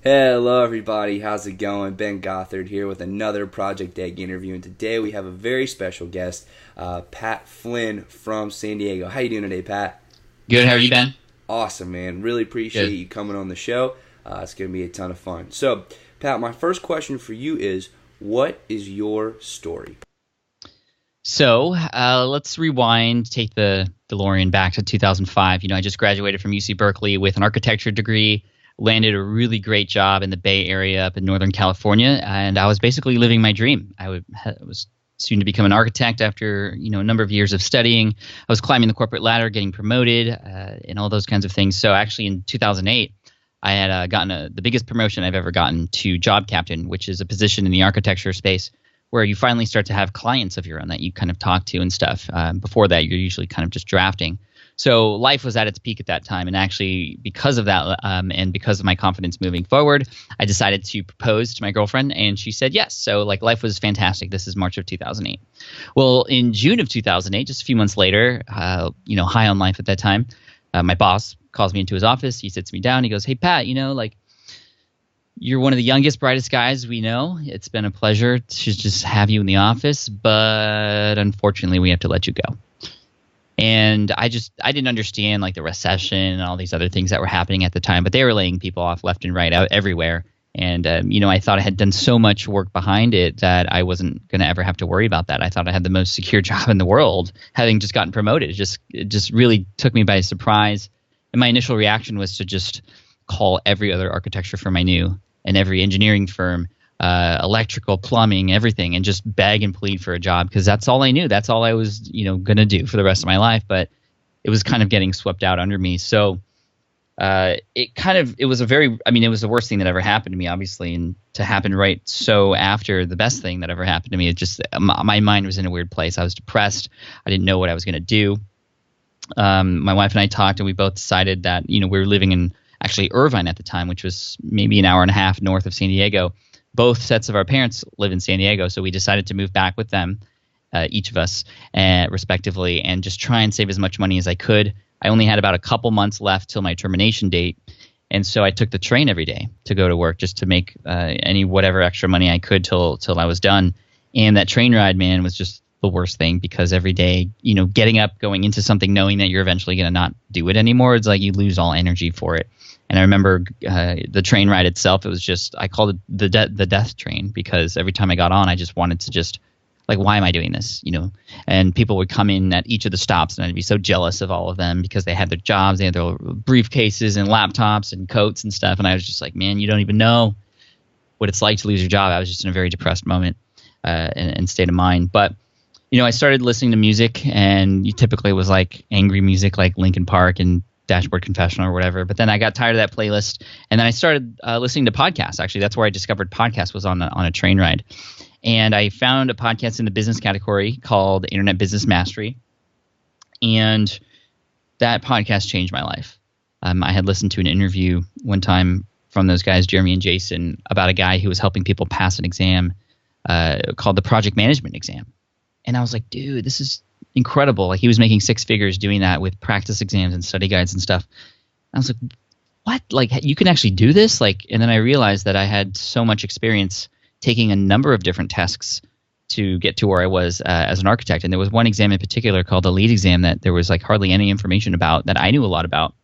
Hello, everybody. How's it going? Ben Gothard here with another Project Egg interview, and today we have a very special guest, Pat Flynn from San Diego. How you doing today, Pat? Good. How are you, Ben? Awesome, man. Really appreciate Good. you coming on the show. It's going to be a ton of fun. So, Pat, my first question for you is, what is your story? So let's rewind, take the DeLorean back to 2005. I just graduated from UC Berkeley with an architecture degree, landed a really great job in the Bay Area up in Northern California, and I was basically living my dream. Was soon to become an architect after a number of years of studying. I was climbing the corporate ladder, getting promoted, and all those kinds of things. So actually in 2008, I had gotten the biggest promotion I've ever gotten to job captain, which is a position in the architecture space where you finally start to have clients of your own that you kind of talk to and stuff. Before that, you're usually kind of just drafting. So life was at its peak at that time. And actually, because of that and because of my confidence moving forward, I decided to propose to my girlfriend, and she said yes. So life was fantastic. This is March of 2008. Well, in June of 2008, just a few months later, high on life at that time, my boss calls me into his office. He sits me down. He goes, "Hey, Pat, you're one of the youngest, brightest guys we know. It's been a pleasure to just have you in the office, but unfortunately, we have to let you go." And I didn't understand the recession and all these other things that were happening at the time, but they were laying people off left and right out everywhere. And I thought I had done so much work behind it that I wasn't going to ever have to worry about that. I thought I had the most secure job in the world, having just gotten promoted. It just really took me by surprise. And my initial reaction was to just call every other architecture firm I knew and every engineering firm, electrical, plumbing, everything, and just beg and plead for a job because that's all I knew. That's all I was, going to do for the rest of my life. But it was kind of getting swept out under me. So it was the worst thing that ever happened to me, obviously, and to happen right so after the best thing that ever happened to me. It just my mind was in a weird place. I was depressed. I didn't know what I was going to do. My wife and I talked, and we both decided that we were living in actually Irvine at the time, which was maybe an hour and a half north of San Diego. Both sets of our parents live in San Diego, so we decided to move back with them, each of us, respectively, and just try and save as much money as I could. I only had about a couple months left till my termination date, and so I took the train every day to go to work just to make whatever extra money I could till I was done. And that train ride, man, was just the worst thing because every day, getting up, going into something, knowing that you're eventually going to not do it anymore, it's like you lose all energy for it. And I remember the train ride itself, it was just, I called it the death train because every time I got on, I just wanted to just, why am I doing this? And people would come in at each of the stops and I'd be so jealous of all of them because they had their jobs, they had their briefcases and laptops and coats and stuff. And I was just like, man, you don't even know what it's like to lose your job. I was just in a very depressed moment and state of mind. But, I started listening to music, and typically it was angry music like Linkin Park and Dashboard Confessional or whatever. But then I got tired of that playlist, and then I started listening to podcasts. Actually, that's where I discovered podcasts was on a train ride. And I found a podcast in the business category called Internet Business Mastery. And that podcast changed my life. I had listened to an interview one time from those guys, Jeremy and Jason, about a guy who was helping people pass an exam called the project management exam. And I was like, dude, this is incredible. He was making six figures doing that with practice exams and study guides and stuff. I was like, what? You can actually do this? And then I realized that I had so much experience taking a number of different tests to get to where I was as an architect. And there was one exam in particular called the lead exam that there was hardly any information about that I knew a lot about.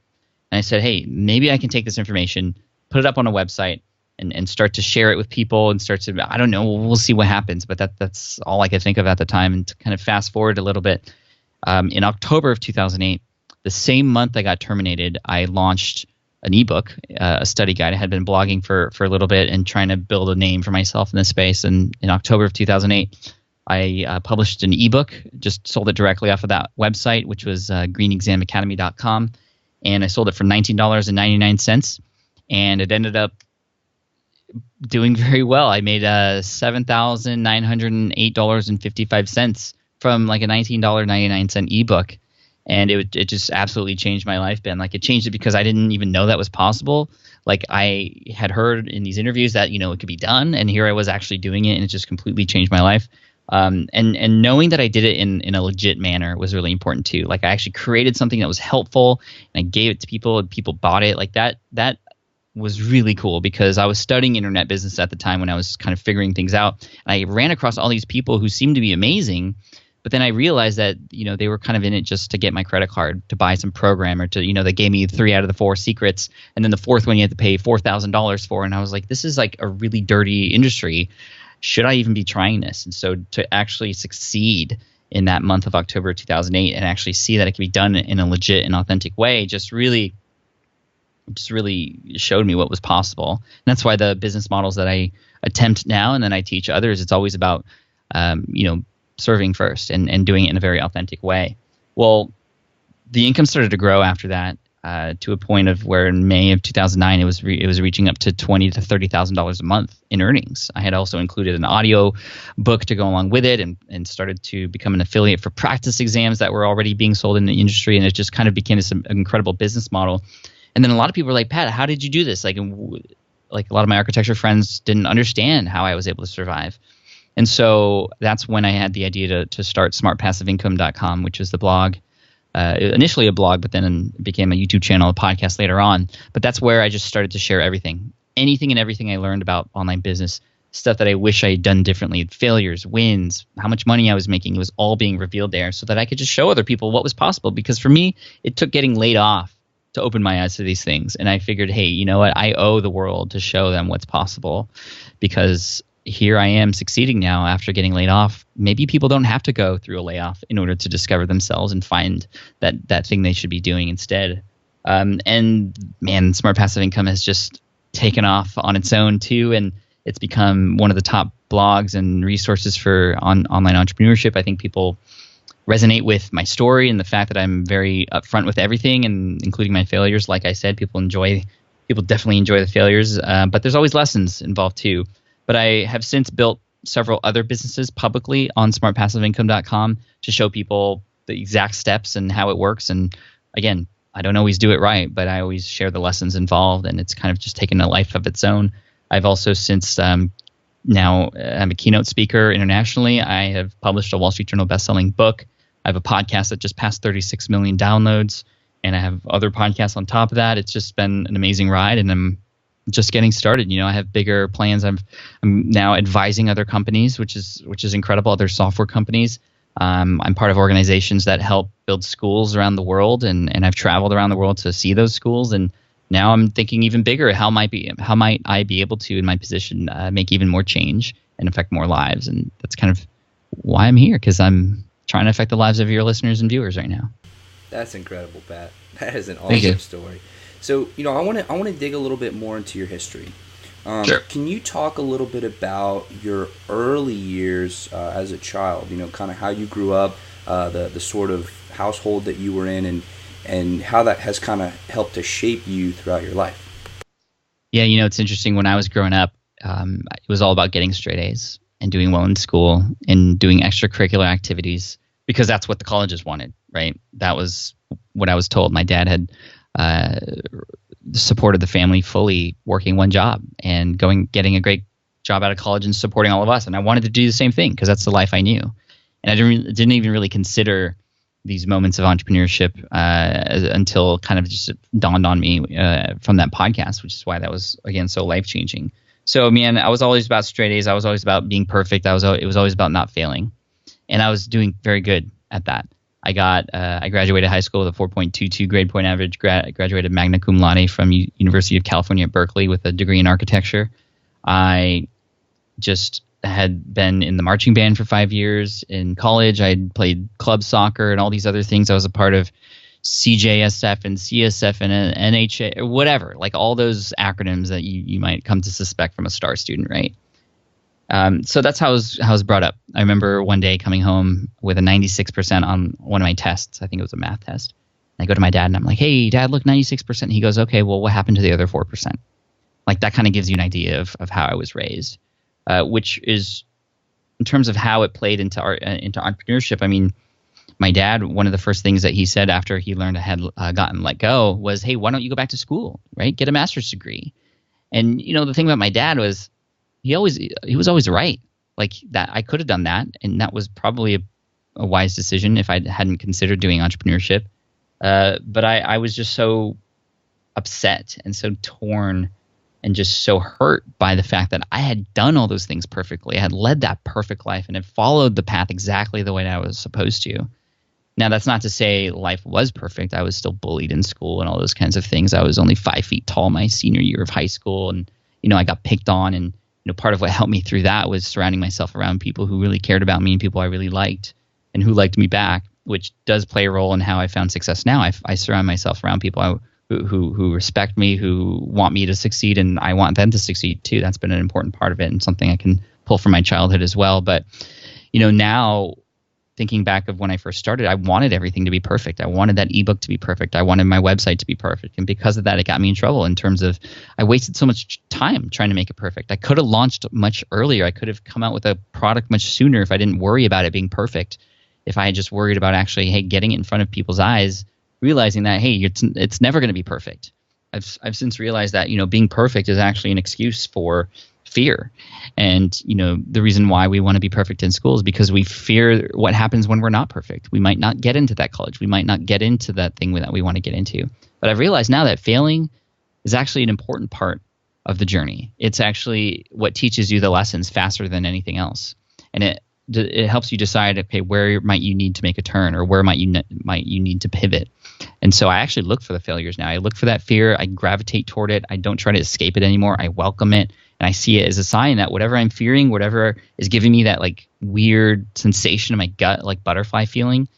And I said, hey, maybe I can take this information, put it up on a website, and start to share it with people and start to, I don't know, we'll see what happens. But that's all I could think of at the time. And to kind of fast forward a little bit, in October of 2008, the same month I got terminated, I launched an ebook, a study guide. I had been blogging for a little bit and trying to build a name for myself in this space. And in October of 2008, I published an ebook, just sold it directly off of that website, which was greenexamacademy.com. And I sold it for $19.99. And it ended up doing very well. I made $7,908.55 from a $19.99 ebook. And it just absolutely changed my life, Ben. It changed it because I didn't even know that was possible. I had heard in these interviews that, it could be done. And here I was actually doing it, and it just completely changed my life. And knowing that I did it in a legit manner was really important too. I actually created something that was helpful, and I gave it to people, and people bought it. That was really cool because I was studying internet business at the time when I was kind of figuring things out. And I ran across all these people who seemed to be amazing, but then I realized that, they were kind of in it just to get my credit card, to buy some program, or to, they gave me 3 out of the 4 secrets. And then the 4th one you had to pay $4,000 for. And I was like, this is like a really dirty industry. Should I even be trying this? And so to actually succeed in that month of October 2008 and actually see that it can be done in a legit and authentic way just really showed me what was possible. And that's why the business models that I attempt now and then I teach others, it's always about, serving first and doing it in a very authentic way. Well, the income started to grow after that to a point of where in May of 2009, it was reaching up to $20,000 to $30,000 a month in earnings. I had also included an audio book to go along with it and started to become an affiliate for practice exams that were already being sold in the industry. And it just kind of became this incredible business model. And then a lot of people were like, Pat, how did you do this? Like a lot of my architecture friends didn't understand how I was able to survive. And so that's when I had the idea to start smartpassiveincome.com, which was the blog. Initially a blog, but then it became a YouTube channel, a podcast later on. But that's where I just started to share anything and everything I learned about online business, stuff that I wish I had done differently, failures, wins, how much money I was making. It was all being revealed there so that I could just show other people what was possible. Because for me, it took getting laid off to open my eyes to these things. And I figured, hey, you know what? I owe the world to show them what's possible, because here I am succeeding now after getting laid off. Maybe people don't have to go through a layoff in order to discover themselves and find that thing they should be doing instead. And man, Smart Passive Income has just taken off on its own too. And it's become one of the top blogs and resources for online entrepreneurship. I think people resonate with my story and the fact that I'm very upfront with everything, and including my failures. Like I said, people definitely enjoy the failures, but there's always lessons involved too. But I have since built several other businesses publicly on smartpassiveincome.com to show people the exact steps and how it works. And again, I don't always do it right, but I always share the lessons involved, and it's kind of just taken a life of its own. I've also since now I'm a keynote speaker internationally. I have published a Wall Street Journal bestselling book. I have a podcast that just passed 36 million downloads, and I have other podcasts on top of that. It's just been an amazing ride, and I'm just getting started. I have bigger plans. I'm now advising other companies, which is incredible. Other software companies. I'm part of organizations that help build schools around the world, and I've traveled around the world to see those schools. And now I'm thinking even bigger. How might I be able to, in my position, make even more change and affect more lives? And that's kind of why I'm here, because I'm trying to affect the lives of your listeners and viewers right now. That's incredible, Pat. That is an awesome story. So, I want to dig a little bit more into your history. Sure. Can you talk a little bit about your early years as a child? Kind of how you grew up, the sort of household that you were in, and how that has kind of helped to shape you throughout your life. Yeah, it's interesting. When I was growing up, it was all about getting straight A's and doing well in school and doing extracurricular activities, because that's what the colleges wanted, right? That was what I was told. My dad had supported the family fully, working one job and getting a great job out of college and supporting all of us. And I wanted to do the same thing because that's the life I knew. And I didn't even really consider these moments of entrepreneurship until kind of just dawned on me from that podcast, which is why that was, again, so life-changing. So, man, I was always about straight A's. I was always about being perfect. It was always about not failing. And I was doing very good at that. I graduated high school with a 4.22 grade point average, graduated magna cum laude from University of California at Berkeley with a degree in architecture. I just had been in the marching band for 5 years. In college, I had played club soccer and all these other things. I was a part of CJSF and CSF and NHA, or whatever, like all those acronyms that you might come to suspect from a STAR student, right? So that's how I was brought up. I remember one day coming home with a 96% on one of my tests. I think it was a math test. And I go to my dad and I'm like, "Hey, Dad, look, 96%. And he goes, "Okay, well, what happened to the other 4%?" Like that kind of gives you an idea of how I was raised, which is in terms of how it played into entrepreneurship. I mean, my dad, one of the first things that he said after he learned I had gotten let go was, "Hey, why don't you go back to school, right? Get a master's degree." And the thing about my dad was he was always right. Like that, I could have done that, and that was probably a wise decision if I hadn't considered doing entrepreneurship. But I was just so upset and so torn and just so hurt by the fact that I had done all those things perfectly. I had led that perfect life and had followed the path exactly the way that I was supposed to. Now, that's not to say life was perfect. I was still bullied in school and all those kinds of things. I was only 5 feet tall my senior year of high school, and I got picked on. And part of what helped me through that was surrounding myself around people who really cared about me and people I really liked and who liked me back, which does play a role in how I found success now. I surround myself around people who respect me, who want me to succeed, and I want them to succeed too. That's been an important part of it, and something I can pull from my childhood as well. But now, thinking back of when I first started, I wanted everything to be perfect. I wanted that ebook to be perfect. I wanted my website to be perfect. And because of that, it got me in trouble in terms of I wasted so much time trying to make it perfect. I could have launched much earlier. I could have come out with a product much sooner if I didn't worry about it being perfect. If I had just worried about actually, hey, getting it in front of people's eyes, realizing that, hey, it's never going to be perfect. I've since realized that, being perfect is actually an excuse for fear. And, the reason why we want to be perfect in school is because we fear what happens when we're not perfect. We might not get into that college. We might not get into that thing that we want to get into. But I've realized now that failing is actually an important part of the journey. It's actually what teaches you the lessons faster than anything else. And it helps you decide, okay, where might you need to make a turn, or where might you need to pivot. And so I actually look for the failures now. I look for that fear. I gravitate toward it. I don't try to escape it anymore. I welcome it. And I see it as a sign that whatever I'm fearing, whatever is giving me that like weird sensation in my gut, like butterfly feeling,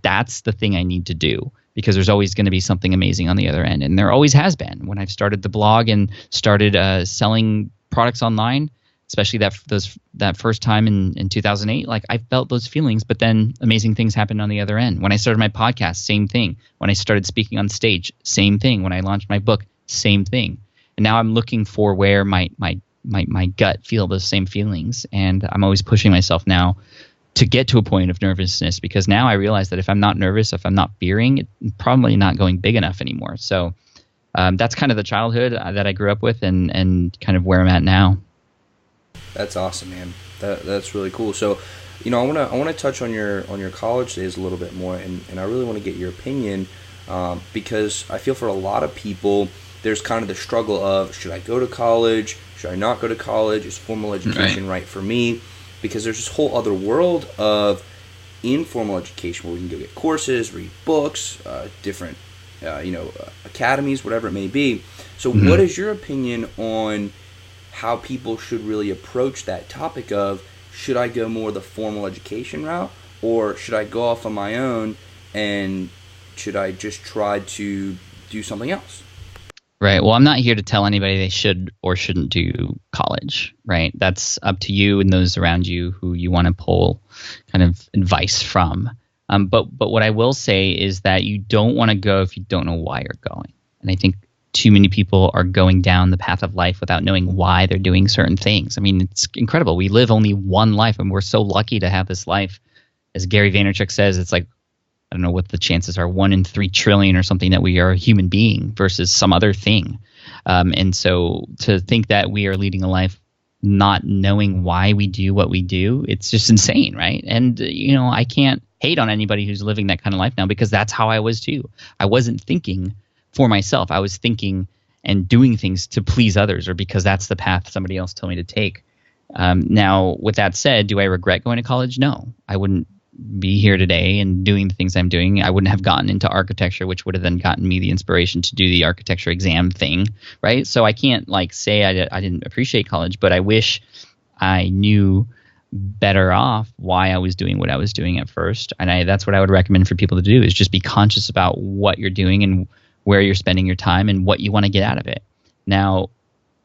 that's the thing I need to do, because there's always going to be something amazing on the other end. And there always has been. When I've started the blog and started selling products online, especially that first time in 2008, like I felt those feelings, but then amazing things happened on the other end. When I started my podcast, same thing. When I started speaking on stage, same thing. When I launched my book, same thing. And now I'm looking for where my gut feel those same feelings. And I'm always pushing myself now to get to a point of nervousness, because now I realize that if I'm not nervous, if I'm not fearing, it's probably not going big enough anymore. So that's kind of the childhood that I grew up with, and kind of where I'm at now. That's awesome, man. That's really cool. So, I want to touch on your college days a little bit more, and I really want to get your opinion, because I feel for a lot of people, there's kind of the struggle of, should I go to college? Should I not go to college? Is formal education right for me? Because there's this whole other world of informal education where we can go get courses, read books, different, academies, whatever it may be. So what is your opinion on how people should really approach that topic of, should I go more the formal education route, or should I go off on my own, and should I just try to do something else? Right. Well, I'm not here to tell anybody they should or shouldn't do college, right? That's up to you and those around you who you want to pull kind of advice from. But what I will say is that you don't want to go if you don't know why you're going. And I think too many people are going down the path of life without knowing why they're doing certain things. I mean, it's incredible. We live only one life, and we're so lucky to have this life. As Gary Vaynerchuk says, it's like, I don't know what the chances are, 1 in 3 trillion or something, that we are a human being versus some other thing. And so to think that we are leading a life not knowing why we do what we do, it's just insane, right? And, I can't hate on anybody who's living that kind of life now, because that's how I was too. I wasn't thinking for myself. I was thinking and doing things to please others, or because that's the path somebody else told me to take. Now, with that said, do I regret going to college? No, I wouldn't be here today and doing the things I'm doing. I wouldn't have gotten into architecture, which would have then gotten me the inspiration to do the architecture exam thing, right? So I can't say I didn't appreciate college, but I wish I knew better off why I was doing what I was doing at first. And that's what I would recommend for people to do, is just be conscious about what you're doing and where you're spending your time and what you want to get out of it. Now,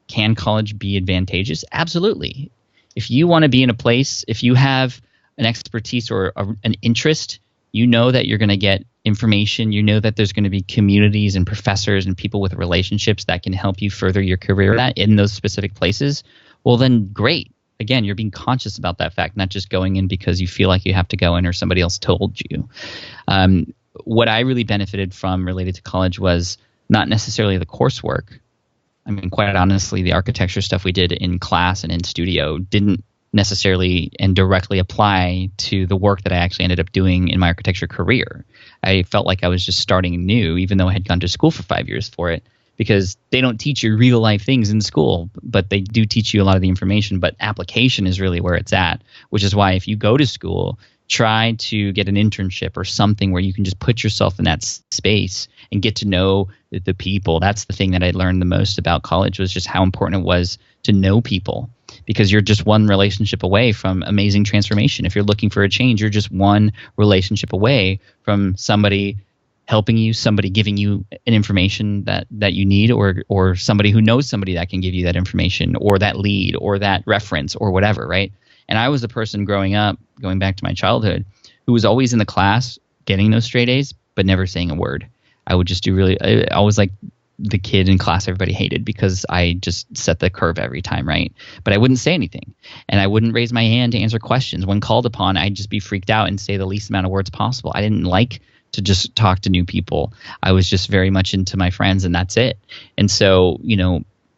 can college be advantageous? Absolutely. If you want to be in a place, if you have an expertise or an interest, you know that you're going to get information. You know that there's going to be communities and professors and people with relationships that can help you further your career in those specific places. Well, then great. Again, you're being conscious about that fact, not just going in because you feel like you have to go in or somebody else told you. What I really benefited from related to college was not necessarily the coursework. I mean, quite honestly, the architecture stuff we did in class and in studio didn't necessarily and directly apply to the work that I actually ended up doing in my architecture career. I felt like I was just starting new, even though I had gone to school for 5 years for it, because they don't teach you real life things in school, but they do teach you a lot of the information. But application is really where it's at, which is why if you go to school, try to get an internship or something where you can just put yourself in that space and get to know the people. That's the thing that I learned the most about college, was just how important it was to know people, because you're just one relationship away from amazing transformation. If you're looking for a change, you're just one relationship away from somebody helping you, somebody giving you an information that you need, or somebody who knows somebody that can give you that information or that lead or that reference or whatever, right? And I was the person growing up, going back to my childhood, who was always in the class getting those straight A's, but never saying a word. I would just I was like the kid in class everybody hated because I just set the curve every time, right? But I wouldn't say anything, and I wouldn't raise my hand to answer questions. When called upon, I'd just be freaked out and say the least amount of words possible. I didn't like to just talk to new people. I was just very much into my friends, and that's it. And so,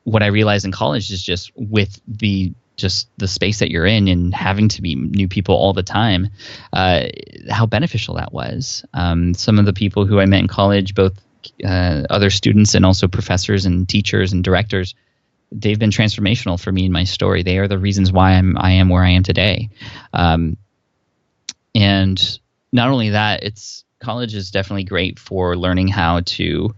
what I realized in college is just with the space that you're in and having to meet new people all the time, how beneficial that was. Some of the people who I met in college, both other students and also professors and teachers and directors, they've been transformational for me in my story. They are the reasons why I am where I am today. And not only that, college is definitely great for learning how to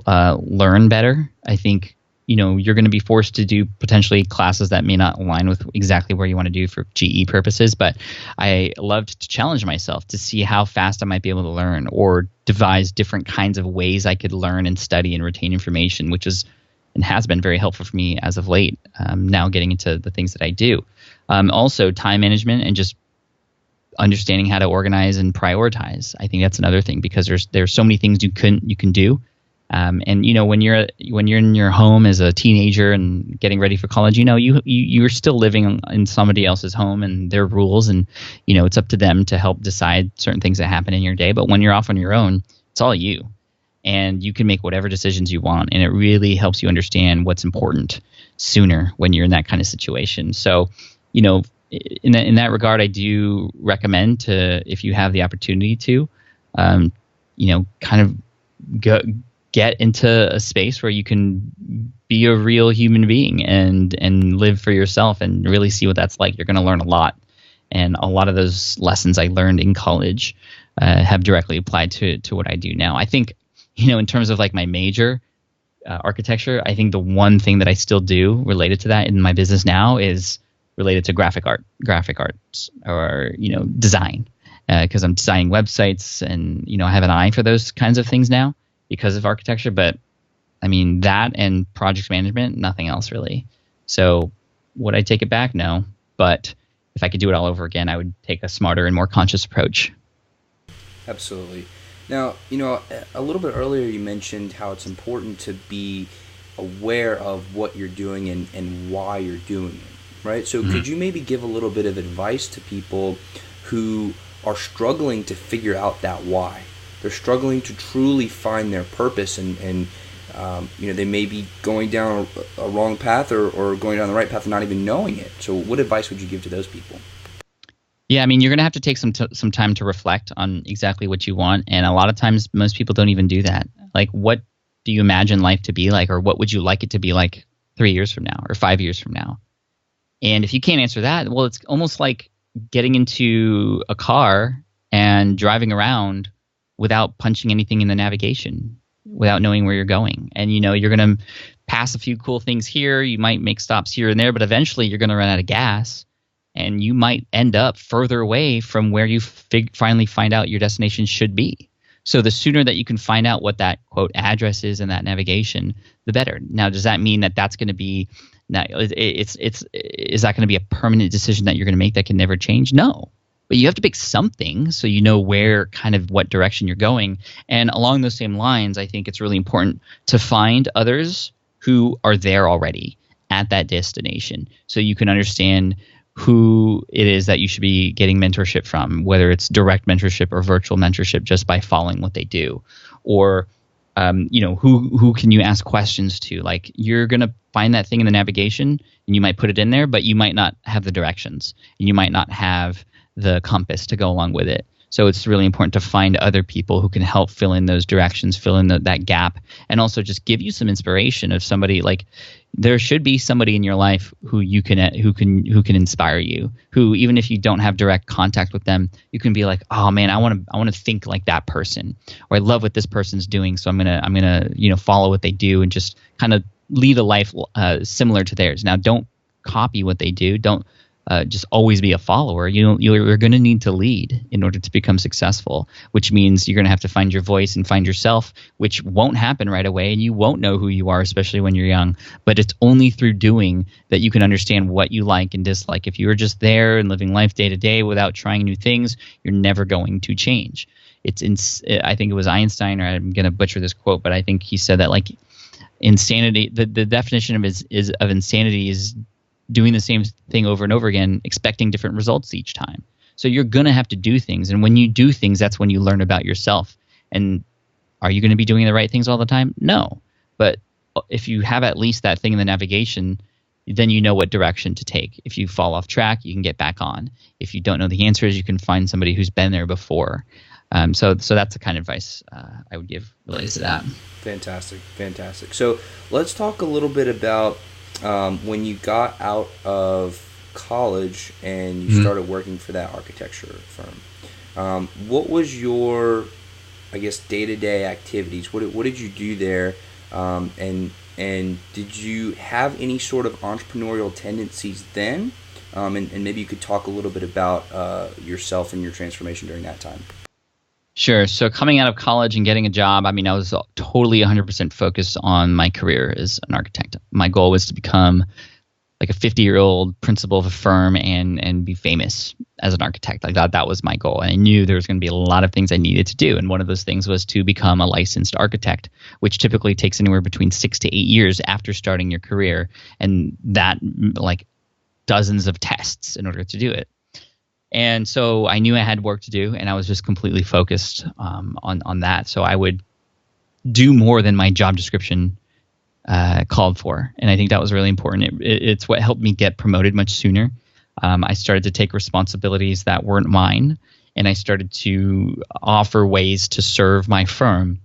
learn better. I think you're going to be forced to do potentially classes that may not align with exactly where you want to do for GE purposes, but I loved to challenge myself to see how fast I might be able to learn, or devise different kinds of ways I could learn and study and retain information, which is and has been very helpful for me as of late, now getting into the things that I do. Also, time management and just understanding how to organize and prioritize. I think that's another thing, because there's so many things you can do. And when you're in your home as a teenager and getting ready for college, you're still living in somebody else's home and their rules, and it's up to them to help decide certain things that happen in your day. But when you're off on your own, it's all you, and you can make whatever decisions you want, and it really helps you understand what's important sooner when you're in that kind of situation. So, in that regard, I do recommend if you have the opportunity to, kind of get into a space where you can be a real human being and live for yourself and really see what that's like. You're going to learn a lot. And a lot of those lessons I learned in college have directly applied to what I do now. I think, in terms of like my major, architecture, I think the one thing that I still do related to that in my business now is related to graphic arts, or, design, because I'm designing websites, and, I have an eye for those kinds of things now because of architecture. But I mean, that and project management, nothing else really. So would I take it back? No. But if I could do it all over again, I would take a smarter and more conscious approach. Absolutely. Now, a little bit earlier you mentioned how it's important to be aware of what you're doing and why you're doing it, right? So could you maybe give a little bit of advice to people who are struggling to figure out that why? They're struggling to truly find their purpose, and they may be going down a wrong path or going down the right path and not even knowing it. So what advice would you give to those people? Yeah, I mean, you're going to have to take some time to reflect on exactly what you want. And a lot of times, most people don't even do that. Like, what do you imagine life to be like, or what would you like it to be like 3 years from now or 5 years from now? And if you can't answer that, well, it's almost like getting into a car and driving around without punching anything in the navigation, without knowing where you're going. And, you're going to pass a few cool things here. You might make stops here and there, but eventually you're going to run out of gas. And you might end up further away from where you finally find out your destination should be. So the sooner that you can find out what that, quote, address is in that navigation, the better. Now, does that mean that that's going to be – is that going to be a permanent decision that you're going to make that can never change? No. But you have to pick something so you know where kind of what direction you're going. And along those same lines, I think it's really important to find others who are there already at that destination so you can understand – who it is that you should be getting mentorship from, whether it's direct mentorship or virtual mentorship, just by following what they do, or who can you ask questions to? Like, you're gonna find that thing in the navigation, and you might put it in there, but you might not have the directions, and you might not have the compass to go along with it. So it's really important to find other people who can help fill in those directions, fill in that gap, and also just give you some inspiration of somebody. Like, there should be somebody in your life who can inspire you, who, even if you don't have direct contact with them, you can be like, oh man, I want to think like that person, or I love what this person's doing, so I'm gonna follow what they do and just kind of lead a life similar to theirs. Now, don't copy what they do. Don't just always be a follower. You're going to need to lead in order to become successful, which means you're going to have to find your voice and find yourself, which won't happen right away, and you won't know who you are, especially when you're young. But it's only through doing that you can understand what you like and dislike. If you were just there and living life day to day without trying new things, you're never going to change. I think it was Einstein, or I'm going to butcher this quote, but I think he said that, like, insanity, the definition of insanity is doing the same thing over and over again, expecting different results each time. So you're going to have to do things. And when you do things, that's when you learn about yourself. And are you going to be doing the right things all the time? No. But if you have at least that thing in the navigation, then you know what direction to take. If you fall off track, you can get back on. If you don't know the answers, you can find somebody who's been there before. So that's the kind of advice I would give related to that. Fantastic. So let's talk a little bit about when you got out of college and you started working for that architecture firm. What was your, I guess, day-to-day activities? What did you do there? And did you have any sort of entrepreneurial tendencies then? And maybe you could talk a little bit about yourself and your transformation during that time. Sure. So coming out of college and getting a job, I mean, I was totally 100% focused on my career as an architect. My goal was to become like a 50-year-old principal of a firm and be famous as an architect. Like that was my goal. And I knew there was going to be a lot of things I needed to do. And one of those things was to become a licensed architect, which typically takes anywhere between 6 to 8 years after starting your career. And that, like, dozens of tests in order to do it. And so I knew I had work to do, and I was just completely focused on that. So I would do more than my job description called for. And I think that was really important. It's what helped me get promoted much sooner. I started to take responsibilities that weren't mine, and I started to offer ways to serve my firm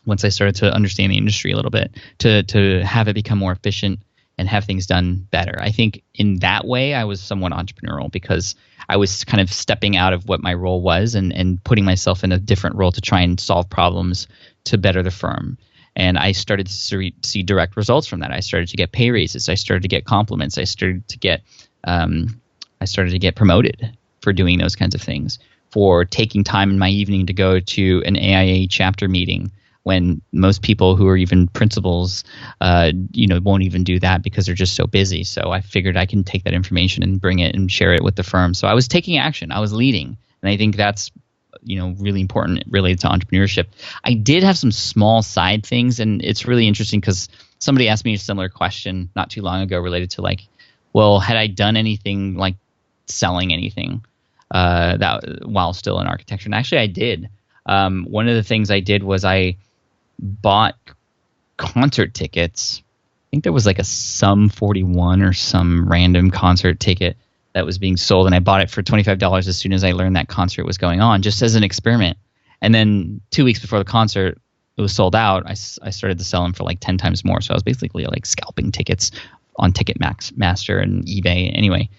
once I started to understand the industry a little bit, to have it become more efficient and have things done better. I think in that way, I was somewhat entrepreneurial because I was kind of stepping out of what my role was and putting myself in a different role to try and solve problems to better the firm. And I started to see direct results from that. I started to get pay raises. I started to get compliments. I started to get promoted for doing those kinds of things, for taking time in my evening to go to an AIA chapter meeting, when most people who are even principals, won't even do that because they're just so busy. So I figured I can take that information and bring it and share it with the firm. So I was taking action. I was leading. And I think that's, really important related to entrepreneurship. I did have some small side things, and it's really interesting because somebody asked me a similar question not too long ago related to, like, well, had I done anything like selling anything that while still in architecture? And actually I did. One of the things I did was I bought concert tickets. I think there was like a Sum 41 or some random concert ticket that was being sold, and I bought it for $25 as soon as I learned that concert was going on, just as an experiment. And then 2 weeks before the concert, it was sold out. I started to sell them for like 10 times more. So I was basically like scalping tickets on Ticketmaster and eBay. Anyway,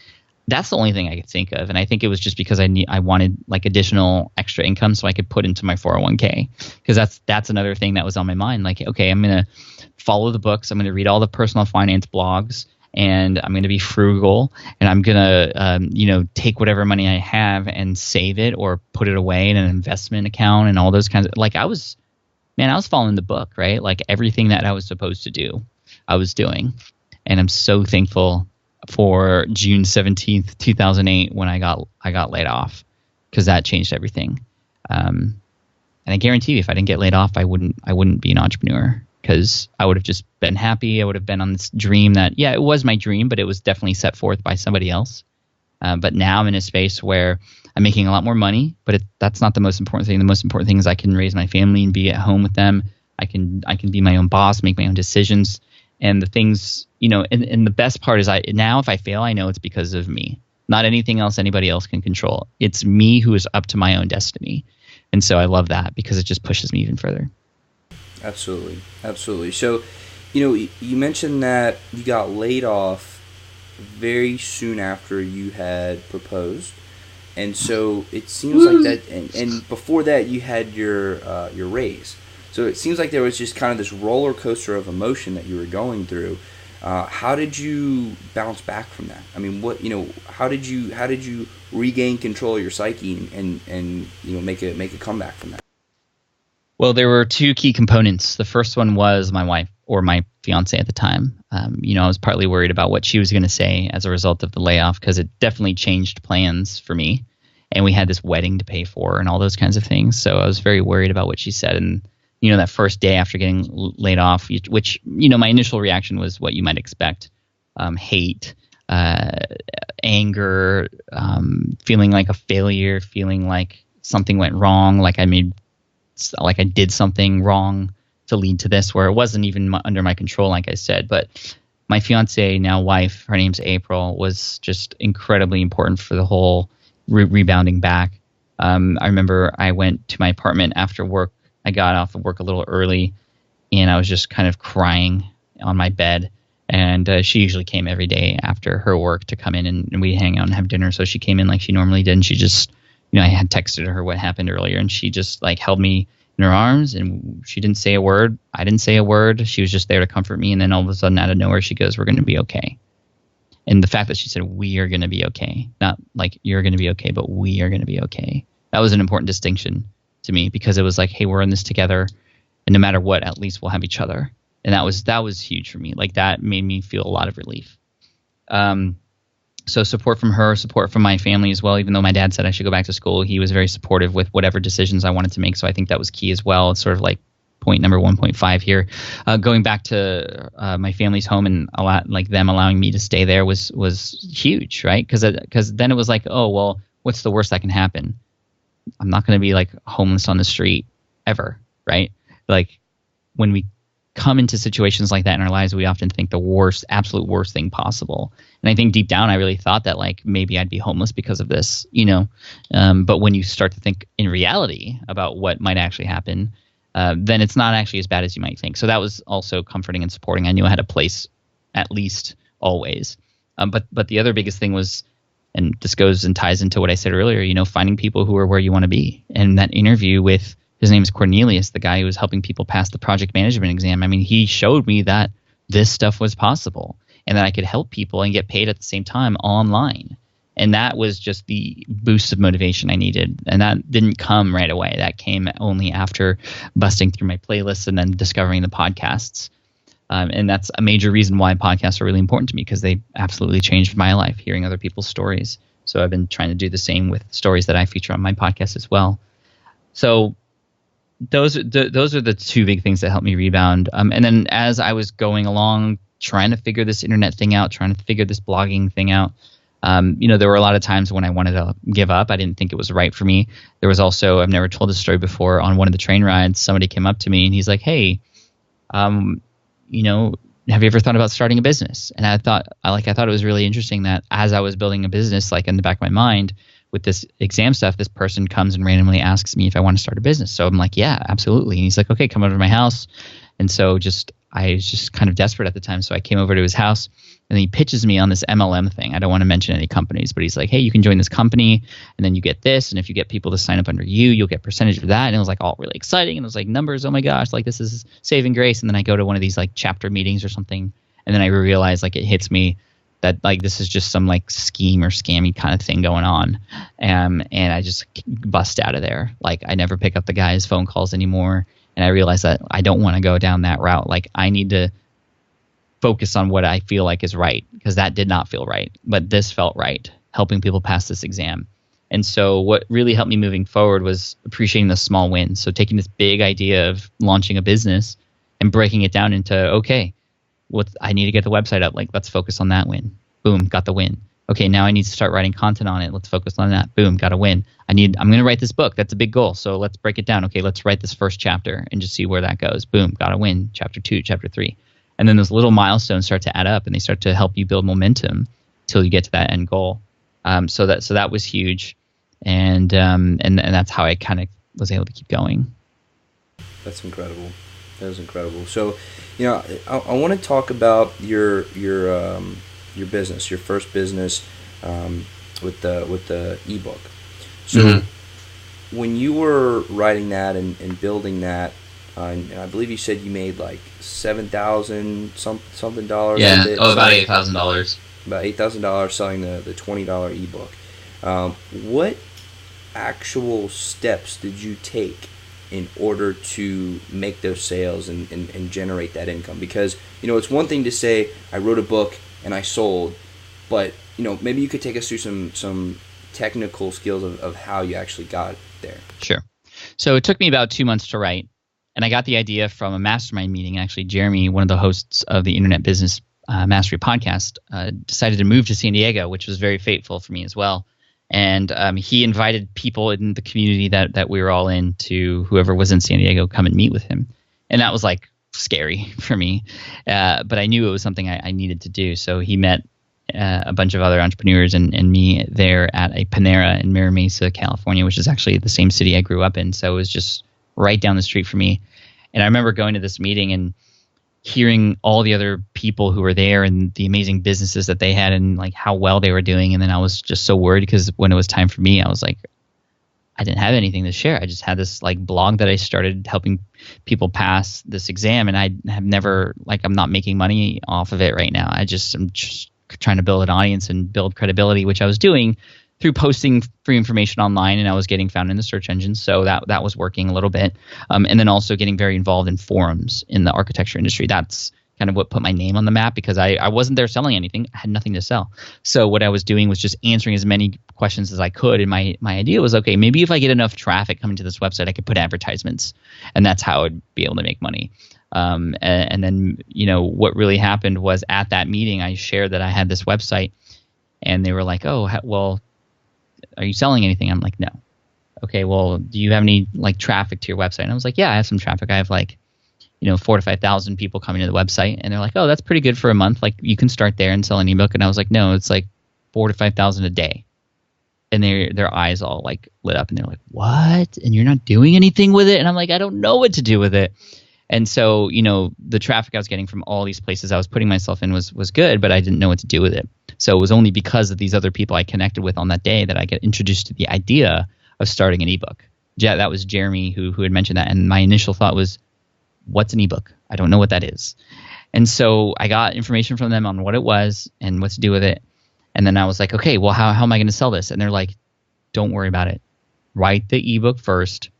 that's the only thing I could think of. And I think it was just because I wanted like additional extra income so I could put into my 401k, because that's another thing that was on my mind. Like, okay, I'm going to follow the books. I'm going to read all the personal finance blogs, and I'm going to be frugal, and I'm going to, take whatever money I have and save it or put it away in an investment account and all those kinds of, like, I was following the book, right? Like everything that I was supposed to do, I was doing. And I'm so thankful for June 17th, 2008, when I got laid off, because that changed everything. And I guarantee you, if I didn't get laid off, I wouldn't be an entrepreneur, because I would have just been happy. I would have been on this dream that, yeah, it was my dream, but it was definitely set forth by somebody else. But now I'm in a space where I'm making a lot more money, but that's not the most important thing. The most important thing is I can raise my family and be at home with them. I can be my own boss, make my own decisions. And the things, and the best part is now if I fail, I know it's because of me. not anything else anybody else can control. It's me who is up to my own destiny. And so I love that because it just pushes me even further. Absolutely. Absolutely. So, you mentioned that you got laid off very soon after you had proposed. And so it seems like that, and before that you had your raise. So it seems like there was just kind of this roller coaster of emotion that you were going through. How did you bounce back from that? I mean, how did you regain control of your psyche and make a comeback from that? Well, there were two key components. The first one was my wife, or my fiance at the time. I was partly worried about what she was going to say as a result of the layoff, because it definitely changed plans for me. And we had this wedding to pay for and all those kinds of things. So I was very worried about what she said. And, that first day after getting laid off, which, my initial reaction was what you might expect. Hate, anger, feeling like a failure, feeling like something went wrong, like I did something wrong to lead to this, where it wasn't even under my control, like I said. But my fiance, now wife, her name's April, was just incredibly important for the whole rebounding back. I remember I went to my apartment after work. I got off of work a little early, and I was just kind of crying on my bed. And she usually came every day after her work to come in and we'd hang out and have dinner. So she came in like she normally did, and she just, I had texted her what happened earlier, and she just like held me in her arms, and she didn't say a word. I didn't say a word. She was just there to comfort me. And then all of a sudden, out of nowhere, she goes, "We're going to be okay." And the fact that she said, "We are going to be okay," not like you're going to be okay, but we are going to be okay. That was an important distinction to me, because it was like, hey, we're in this together, and no matter what, at least we'll have each other. And that was huge for me. Like, that made me feel a lot of relief. So support from her, support from my family as well. Even though my dad said I should go back to school, he was very supportive with whatever decisions I wanted to make. So I think that was key as well. It's sort of like point number 1.5 here. Going back to my family's home, and a lot like them allowing me to stay there was huge, right? Because then it was like, oh, well, what's the worst that can happen? I'm not going to be like homeless on the street ever, right? Like, when we come into situations like that in our lives, we often think the absolute worst thing possible. And I think deep down, I really thought that like maybe I'd be homeless because of this, but when you start to think in reality about what might actually happen, then it's not actually as bad as you might think. So that was also comforting and supporting. I knew I had a place, at least always. But the other biggest thing was, and this goes and ties into what I said earlier, finding people who are where you want to be. And that interview with, his name is Cornelius, the guy who was helping people pass the project management exam. I mean, he showed me that this stuff was possible, and that I could help people and get paid at the same time online. And that was just the boost of motivation I needed. And that didn't come right away. That came only after busting through my playlists and then discovering the podcasts. And that's a major reason why podcasts are really important to me, because they absolutely changed my life, hearing other people's stories. So I've been trying to do the same with stories that I feature on my podcast as well. So those are the two big things that helped me rebound. And then as I was going along, trying to figure this internet thing out, trying to figure this blogging thing out, there were a lot of times when I wanted to give up. I didn't think it was right for me. There was also, I've never told this story before, on one of the train rides, somebody came up to me and he's like, "Hey, have you ever thought about starting a business?" And I thought it was really interesting that as I was building a business, like in the back of my mind with this exam stuff, this person comes and randomly asks me if I want to start a business. So I'm like, yeah, absolutely. And he's like, "Okay, come over to my house." And so I was just kind of desperate at the time. So I came over to his house, and he pitches me on this MLM thing. I don't want to mention any companies, but he's like, "Hey, you can join this company, and then you get this. And if you get people to sign up under you, you'll get percentage of that." And it was like all really exciting. And it was like numbers. Oh my gosh, like this is saving grace. And then I go to one of these like chapter meetings or something. And then I realize, like, it hits me that like this is just some like scheme or scammy kind of thing going on. And I just bust out of there. Like, I never pick up the guy's phone calls anymore. And I realized that I don't want to go down that route. Like, I need to focus on what I feel like is right, because that did not feel right. But this felt right, helping people pass this exam. And so what really helped me moving forward was appreciating the small wins. So taking this big idea of launching a business and breaking it down into, okay, I need to get the website up. Like, let's focus on that win. Boom, got the win. Okay, now I need to start writing content on it. Let's focus on that. Boom, got a win. I'm going to write this book. That's a big goal. So let's break it down. Okay, let's write this first chapter and just see where that goes. Boom, got a win. Chapter 2, chapter 3. And then those little milestones start to add up, and they start to help you build momentum till you get to that end goal. So that was huge, and that's how I kind of was able to keep going. That's incredible. That was incredible. So, I want to talk about your business, your first business, with the ebook. So, when you were writing that and building that, and I believe you said you made like $7,000 something dollars. Yeah. About $8,000. About $8,000 selling the $20 ebook. What actual steps did you take in order to make those sales and generate that income? Because it's one thing to say I wrote a book and I sold, but maybe you could take us through some technical skills of how you actually got there. Sure. So it took me about 2 months to write, and I got the idea from a mastermind meeting. Actually, Jeremy, one of the hosts of the Internet Business Mastery podcast, decided to move to San Diego, which was very fateful for me as well. And he invited people in the community that we were all in, to whoever was in San Diego, come and meet with him. And that was like scary for me, but I knew it was something I needed to do. So he met a bunch of other entrepreneurs and me there at a Panera in Mira Mesa, California, which is actually the same city I grew up in. So it was just right down the street from me. And I remember going to this meeting and hearing all the other people who were there and the amazing businesses that they had and like how well they were doing. And then I was just so worried, because when it was time for me, I was like, I didn't have anything to share. I just had this like blog that I started helping people pass this exam, and I have never, like, I'm not making money off of it right now. I'm just trying to build an audience and build credibility, which I was doing through posting free information online, and I was getting found in the search engines. So that was working a little bit. And then also getting very involved in forums in the architecture industry. That's kind of what put my name on the map, because I wasn't there selling anything. I had nothing to sell. So what I was doing was just answering as many questions as I could. And my idea was, okay, maybe if I get enough traffic coming to this website, I could put advertisements, and that's how I'd be able to make money. And then, what really happened was, at that meeting, I shared that I had this website, and they were like, oh, well, are you selling anything? I'm like, no. Okay, well, do you have any like traffic to your website? And I was like, yeah, I have some traffic. I have like, 4,000 to 5,000 people coming to the website. And they're like, oh, that's pretty good for a month. Like, you can start there and sell an ebook. And I was like, no, it's like 4,000 to 5,000 a day. And their eyes all like lit up, and they're like, what? And you're not doing anything with it? And I'm like, I don't know what to do with it. And so, the traffic I was getting from all these places I was putting myself in was good, but I didn't know what to do with it. So it was only because of these other people I connected with on that day that I got introduced to the idea of starting an ebook. Yeah, that was Jeremy who had mentioned that. And my initial thought was, what's an ebook? I don't know what that is. And so I got information from them on what it was and what to do with it. And then I was like, okay, well, how am I going to sell this? And they're like, don't worry about it. Write the ebook first.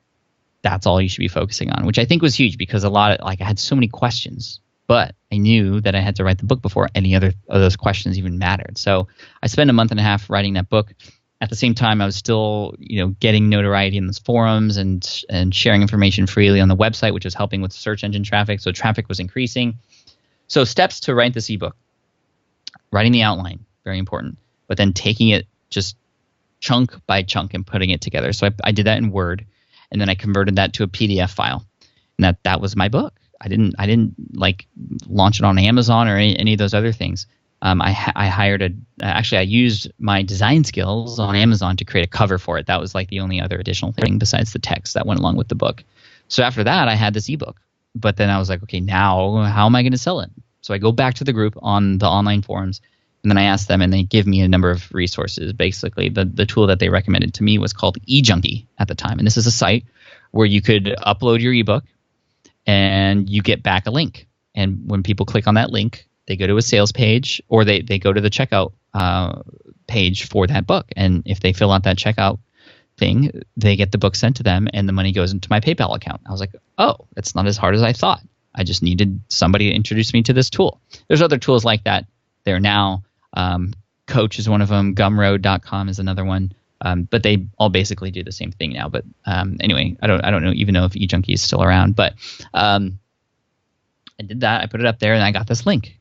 That's all you should be focusing on, which I think was huge, because I had so many questions, but I knew that I had to write the book before any other of those questions even mattered. So I spent a month and a half writing that book. At the same time, I was still, getting notoriety in those forums and sharing information freely on the website, which was helping with search engine traffic. So traffic was increasing. So steps to write this ebook: writing the outline, very important, but then taking it just chunk by chunk and putting it together. So I did that in Word, and then I converted that to a PDF file, and that was my book. I didn't like launch it on Amazon or any of those other things. I hired I used my design skills on Amazon to create a cover for it. That was like the only other additional thing besides the text that went along with the book. So after that, I had this ebook, but then I was like, okay, now how am I going to sell it? So I go back to the group on the online forums, and then I asked them, and they give me a number of resources. Basically, the tool that they recommended to me was called eJunkie at the time. And this is a site where you could upload your ebook and you get back a link. And when people click on that link, they go to a sales page, or they go to the checkout page for that book. And if they fill out that checkout thing, they get the book sent to them, and the money goes into my PayPal account. I was like, oh, it's not as hard as I thought. I just needed somebody to introduce me to this tool. There's other tools like that there now. Coach is one of them. Gumroad.com is another one. But they all basically do the same thing now. But anyway, I don't know even know if eJunkie is still around. But I did that. I put it up there, and I got this link.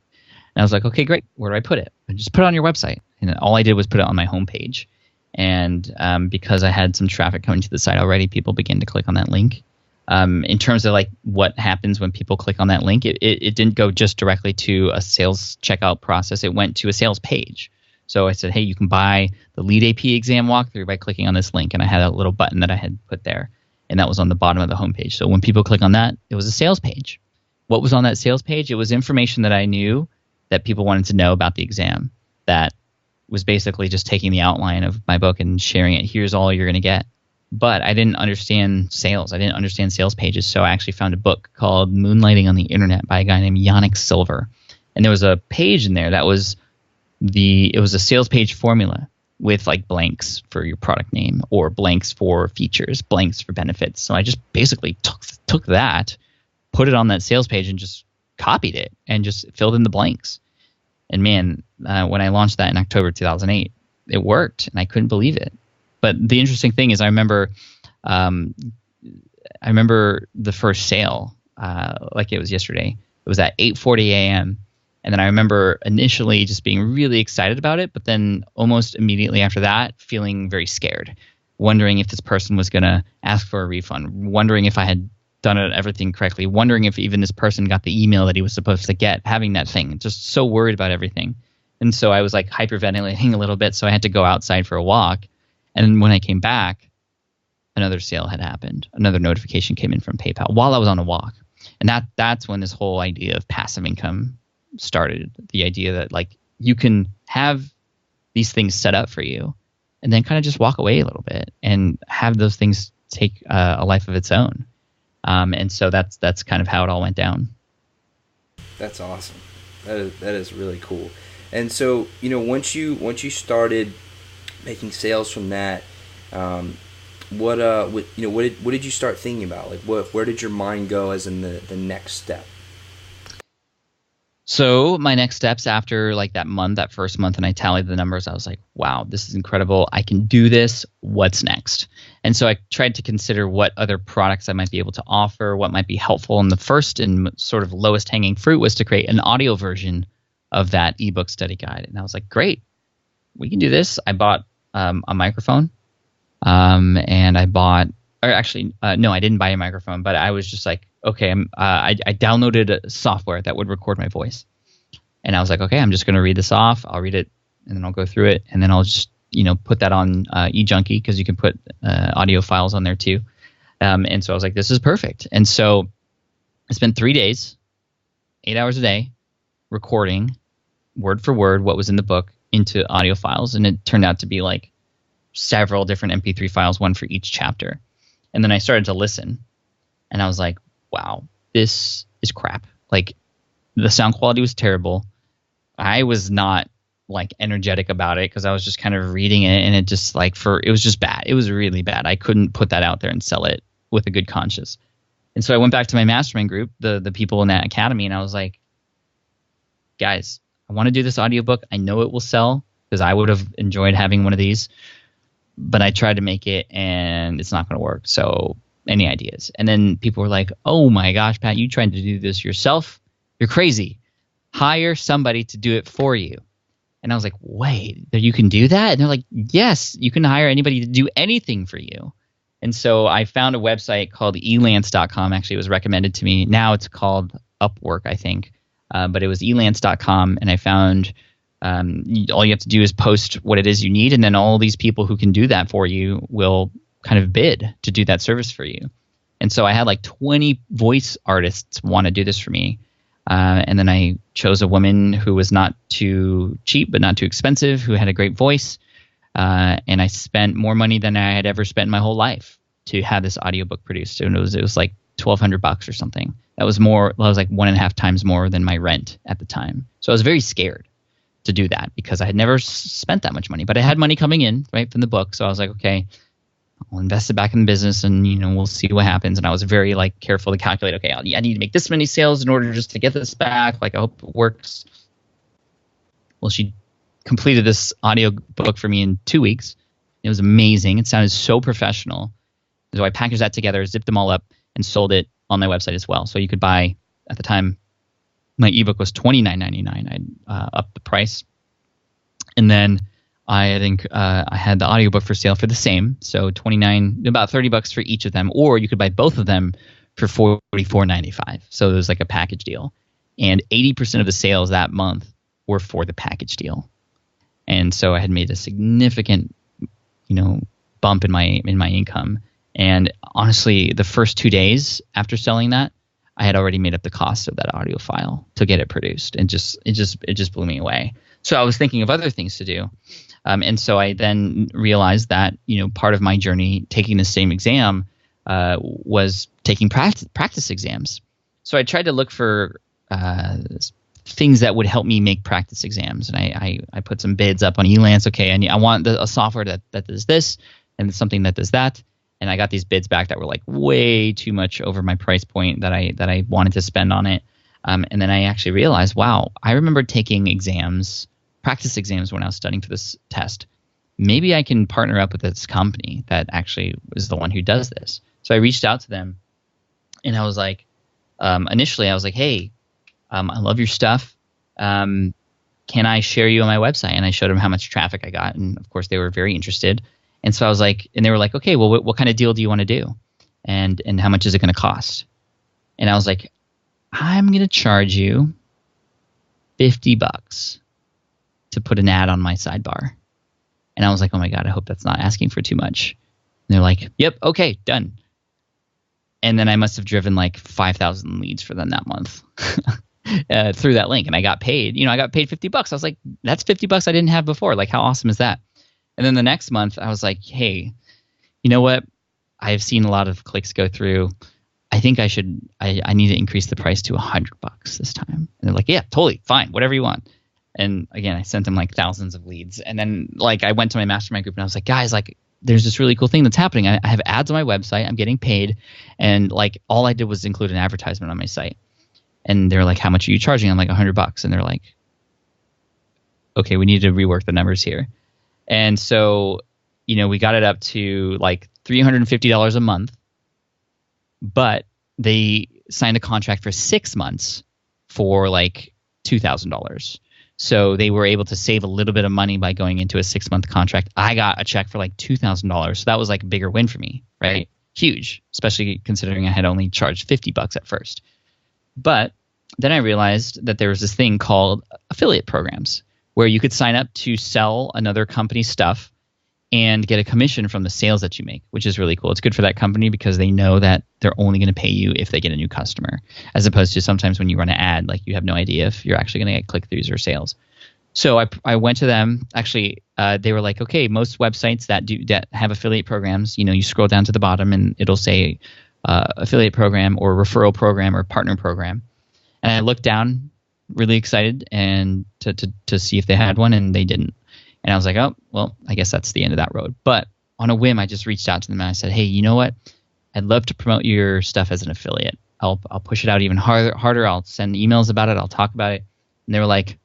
And I was like, okay, great. Where do I put it? I just put it on your website. And all I did was put it on my homepage. And because I had some traffic coming to the site already, people began to click on that link. In terms of like what happens when people click on that link, it didn't go just directly to a sales checkout process. It went to a sales page. So I said, hey, you can buy the Lead AP exam walkthrough by clicking on this link. And I had a little button that I had put there, and that was on the bottom of the homepage. So when people click on that, it was a sales page. What was on that sales page? It was information that I knew that people wanted to know about the exam. That was basically just taking the outline of my book and sharing it. Here's all you're going to get. But I didn't understand sales. I didn't understand sales pages. So I actually found a book called Moonlighting on the Internet by a guy named Yannick Silver. And there was a page in there that was it was a sales page formula with like blanks for your product name or blanks for features, blanks for benefits. So I just basically took that, put it on that sales page and just copied it and just filled in the blanks. And man, when I launched that in October 2008, it worked and I couldn't believe it. But the interesting thing is I remember the first sale like it was yesterday. It was at 8:40 a.m. And then I remember initially just being really excited about it, but then almost immediately after that, feeling very scared, wondering if this person was going to ask for a refund, wondering if I had done everything correctly, wondering if even this person got the email that he was supposed to get, having that thing, just so worried about everything. And so I was like hyperventilating a little bit, so I had to go outside for a walk. And when I came back, another sale had happened. Another notification came in from PayPal while I was on a walk. And that's when this whole idea of passive income started. The idea that like you can have these things set up for you and then kind of just walk away a little bit and have those things take a life of its own. And so that's kind of how it all went down. That's awesome. That is really cool. And so, once you started making sales from that, what did you start thinking about? Like where did your mind go as in the next step? So my next steps after like that first month, and I tallied the numbers, I was like, wow, this is incredible. I can do this. What's next? And so I tried to consider what other products I might be able to offer, what might be helpful. And the first and sort of lowest hanging fruit was to create an audio version of that ebook study guide. And I was like, great, we can do this. I bought a microphone and I bought, or actually, no, I didn't buy a microphone, but I was just like, okay, I downloaded a software that would record my voice. And I was like, okay, I'm just going to read this off. I'll read it and then I'll go through it. And then I'll just, put that on eJunkie because you can put audio files on there too. And so I was like, this is perfect. And so I spent 3 days, 8 hours a day, recording word for word what was in the book into audio files. And it turned out to be like several different MP3 files, one for each chapter. And then I started to listen and I was like, wow, this is crap. Like the sound quality was terrible. I was not like energetic about it because I was just kind of reading it and it just it was just bad. It was really bad. I couldn't put that out there and sell it with a good conscience. And so I went back to my mastermind group, the people in that academy, and I was like, guys, I want to do this audiobook. I know it will sell because I would have enjoyed having one of these, but I tried to make it and it's not going to work. So any ideas? And then people were like, oh my gosh, Pat, you tried to do this yourself? You're crazy. Hire somebody to do it for you. And I was like, wait, you can do that? And they're like, yes, you can hire anybody to do anything for you. And so I found a website called elance.com. Actually, it was recommended to me. Now it's called Upwork, I think. But it was elance.com. And I found all you have to do is post what it is you need. And then all these people who can do that for you will kind of bid to do that service for you. And so I had like 20 voice artists want to do this for me. And then I chose a woman who was not too cheap, but not too expensive, who had a great voice. And I spent more money than I had ever spent in my whole life to have this audiobook produced. And it was like $1,200 or something. That was like 1.5 times more than my rent at the time. So I was very scared to do that because I had never spent that much money, but I had money coming in right from the book. So I was like, okay, I'll invest it back in the business and, we'll see what happens. And I was very like careful to calculate, okay, I need to make this many sales in order just to get this back. Like, I hope it works. Well, she completed this audio book for me in 2 weeks. It was amazing. It sounded so professional. So I packaged that together, zipped them all up, and sold it on my website as well. So you could buy, at the time, my ebook was $29.99. I upped the price. And then I had the audiobook for sale for the same. So about $30 for each of them. Or you could buy both of them for $44.95. So it was like a package deal. And 80% of the sales that month were for the package deal. And And so I had made a significant, bump in my income. And honestly, the first 2 days after selling that, I had already made up the cost of that audio file to get it produced, and it just blew me away. So I was thinking of other things to do, and so I then realized that part of my journey taking the same exam was taking practice exams. So I tried to look for things that would help me make practice exams, and I put some bids up on Elance. Okay, I want a software that does this and something that does that. And I got these bids back that were like way too much over my price point that I wanted to spend on it. And then I actually realized, wow, I remember taking practice exams when I was studying for this test. Maybe I can partner up with this company that actually is the one who does this. So I reached out to them, and I was like, initially I was like, hey, I love your stuff. Can I share you on my website? And I showed them how much traffic I got. And of course they were very interested. And so I was like, and they were like, okay, well, what kind of deal do you want to do? And how much is it going to cost? And I was like, I'm going to charge you $50 to put an ad on my sidebar. And I was like, oh my God, I hope that's not asking for too much. And they're like, yep, okay, done. And then I must have driven like 5,000 leads for them that month through that link. And I got paid, I got paid $50. I was like, that's $50 I didn't have before. Like, how awesome is that? And then the next month I was like, hey, you know what? I've seen a lot of clicks go through. I think I need to increase the price to $100 this time. And they're like, yeah, totally fine. Whatever you want. And again, I sent them like thousands of leads. And then like I went to my mastermind group and I was like, guys, like there's this really cool thing that's happening. I have ads on my website. I'm getting paid. And like all I did was include an advertisement on my site. And they're like, how much are you charging? I'm like $100. And they're like, okay, we need to rework the numbers here. And so, we got it up to like $350 a month, but they signed a contract for 6 months for like $2,000. So they were able to save a little bit of money by going into a 6-month contract. I got a check for like $2,000. So that was like a bigger win for me, right? Huge, especially considering I had only charged $50 at first. But then I realized that there was this thing called affiliate programs, where you could sign up to sell another company's stuff and get a commission from the sales that you make, which is really cool. It's good for that company because they know that they're only going to pay you if they get a new customer, as opposed to sometimes when you run an ad, like you have no idea if you're actually going to get click-throughs or sales. So I went to them. Actually, they were like, okay, most websites that have affiliate programs, you scroll down to the bottom and it'll say affiliate program or referral program or partner program. And I looked down, really excited, and to see if they had one, and they didn't. And I was like, oh, well, I guess that's the end of that road. But on a whim, I just reached out to them and I said, hey, you know what? I'd love to promote your stuff as an affiliate. I'll push it out even harder. I'll send emails about it. I'll talk about it. And they were like,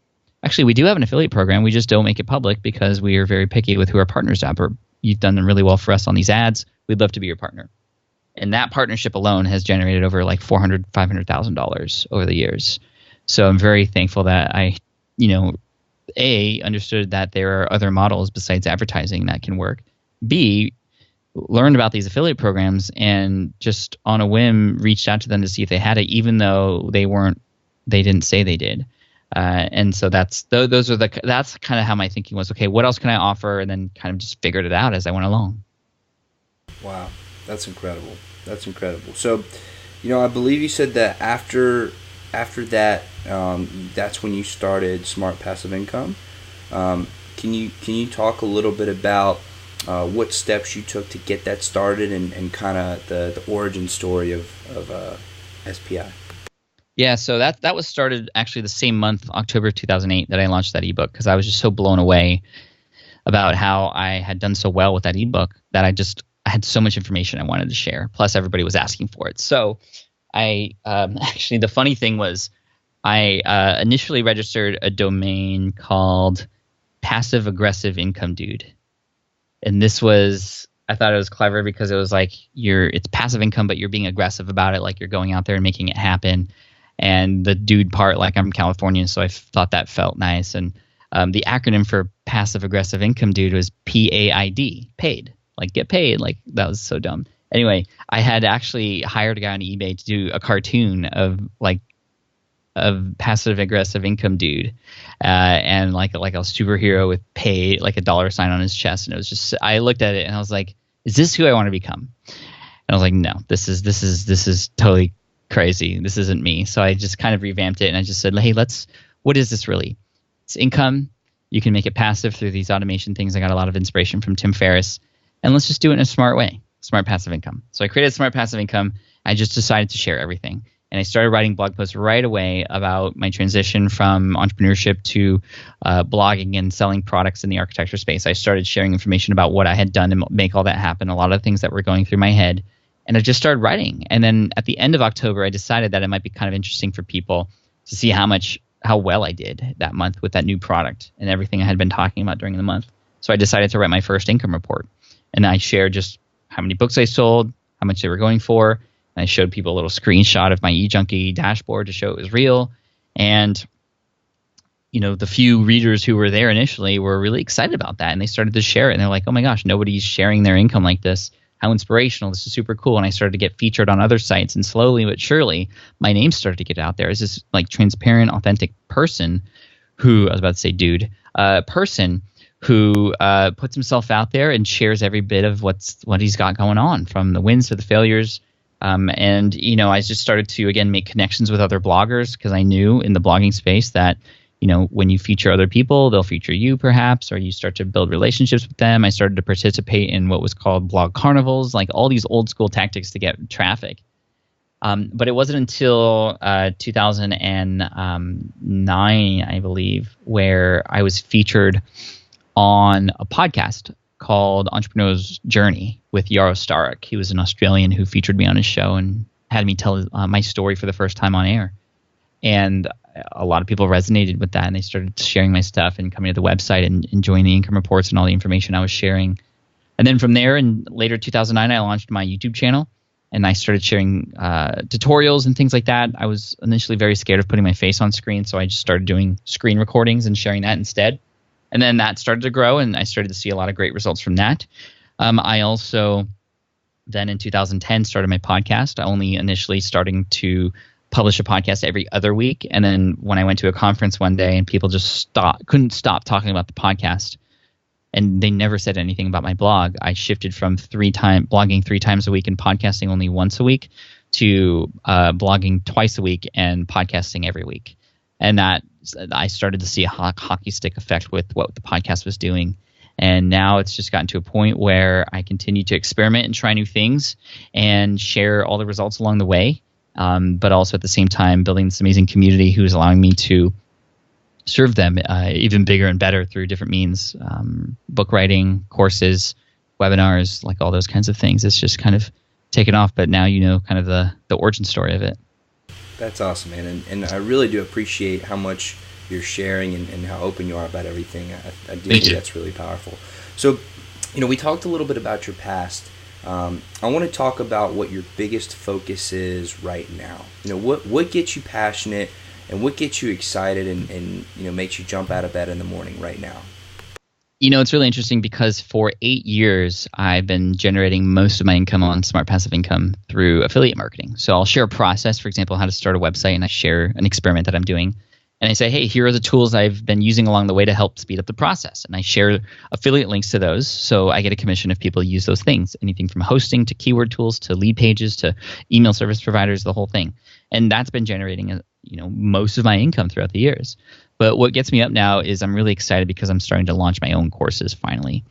actually, we do have an affiliate program. We just don't make it public because we are very picky with who our partners are. But you've done them really well for us on these ads. We'd love to be your partner. And that partnership alone has generated over like $400,000, $500,000 over the years. So I'm very thankful that I, A, understood that there are other models besides advertising that can work. B, learned about these affiliate programs and just on a whim reached out to them to see if they had it, even though they didn't say they did. And so that's kind of how my thinking was. Okay, what else can I offer? And then kind of just figured it out as I went along. Wow, that's incredible. That's incredible. So, I believe you said that after that, that's when you started Smart Passive Income. Can you talk a little bit about what steps you took to get that started and kind of the origin story of SPI? Yeah, so that was started actually the same month, October 2008, that I launched that ebook, because I was just so blown away about how I had done so well with that ebook that I had so much information I wanted to share. Plus, everybody was asking for it. So I actually, the funny thing was I initially registered a domain called Passive Aggressive Income Dude. And this was, I thought it was clever because it was like it's passive income, but you're being aggressive about it. Like you're going out there and making it happen. And the dude part, like I'm Californian, so I thought that felt nice. And the acronym for Passive Aggressive Income Dude was PAID, paid. Like get paid. Like that was so dumb. Anyway, I had actually hired a guy on eBay to do a cartoon of like a passive aggressive income dude, and like a superhero with pay, like a dollar sign on his chest. And it was just, I looked at it and I was like, is this who I want to become? And I was like, no, this is totally crazy. This isn't me. So I just kind of revamped it and I just said, hey, what is this really? It's income. You can make it passive through these automation things. I got a lot of inspiration from Tim Ferriss, and let's just do it in a smart way. Smart passive income. So I created Smart Passive Income. I just decided to share everything. And I started writing blog posts right away about my transition from entrepreneurship to blogging and selling products in the architecture space. I started sharing information about what I had done to make all that happen, a lot of things that were going through my head. And I just started writing. And then at the end of October, I decided that it might be kind of interesting for people to see how well I did that month with that new product and everything I had been talking about during the month. So I decided to write my first income report. And I shared just how many books I sold, how much they were going for. And I showed people a little screenshot of my eJunkie dashboard to show it was real. And, the few readers who were there initially were really excited about that. And they started to share it. And they're like, oh my gosh, nobody's sharing their income like this. How inspirational. This is super cool. And I started to get featured on other sites. And slowly but surely, my name started to get out there as this like transparent, authentic person who, I was about to say dude, person who puts himself out there and shares every bit of what he's got going on, from the wins to the failures. And I just started to, again, make connections with other bloggers, because I knew in the blogging space that, when you feature other people, they'll feature you perhaps, or you start to build relationships with them. I started to participate in what was called blog carnivals, like all these old school tactics to get traffic. But it wasn't until 2009, I believe, where I was featured on a podcast called Entrepreneurial's Journey with Yaro Starak. He was an Australian who featured me on his show and had me tell my story for the first time on air. And a lot of people resonated with that, and they started sharing my stuff and coming to the website and enjoying the income reports and all the information I was sharing. And then from there, in later 2009, I launched my YouTube channel, and I started sharing tutorials and things like that. I was initially very scared of putting my face on screen, so I just started doing screen recordings and sharing that instead. And then that started to grow, and I started to see a lot of great results from that. I also then in 2010 started my podcast, only initially starting to publish a podcast every other week. And then when I went to a conference one day and people just couldn't stop talking about the podcast, and they never said anything about my blog, I shifted from blogging 3 times a week and podcasting only once a week to blogging twice a week and podcasting every week. And that I started to see a hockey stick effect with what the podcast was doing. And now it's just gotten to a point where I continue to experiment and try new things and share all the results along the way. But also at the same time building this amazing community who's allowing me to serve them even bigger and better through different means, book writing, courses, webinars, like all those kinds of things. It's just kind of taken off, but now kind of the origin story of it. That's awesome, man. And I really do appreciate how much you're sharing and how open you are about everything. I do think that's really powerful. So, we talked a little bit about your past. I want to talk about what your biggest focus is right now. What gets you passionate and what gets you excited and makes you jump out of bed in the morning right now? It's really interesting because for 8 years, I've been generating most of my income on Smart Passive Income through affiliate marketing. So I'll share a process, for example, how to start a website, and I share an experiment that I'm doing. And I say, hey, here are the tools I've been using along the way to help speed up the process. And I share affiliate links to those, so I get a commission if people use those things. Anything from hosting to keyword tools to lead pages to email service providers, the whole thing. And that's been generating most of my income throughout the years. But what gets me up now is I'm really excited because I'm starting to launch my own courses finally.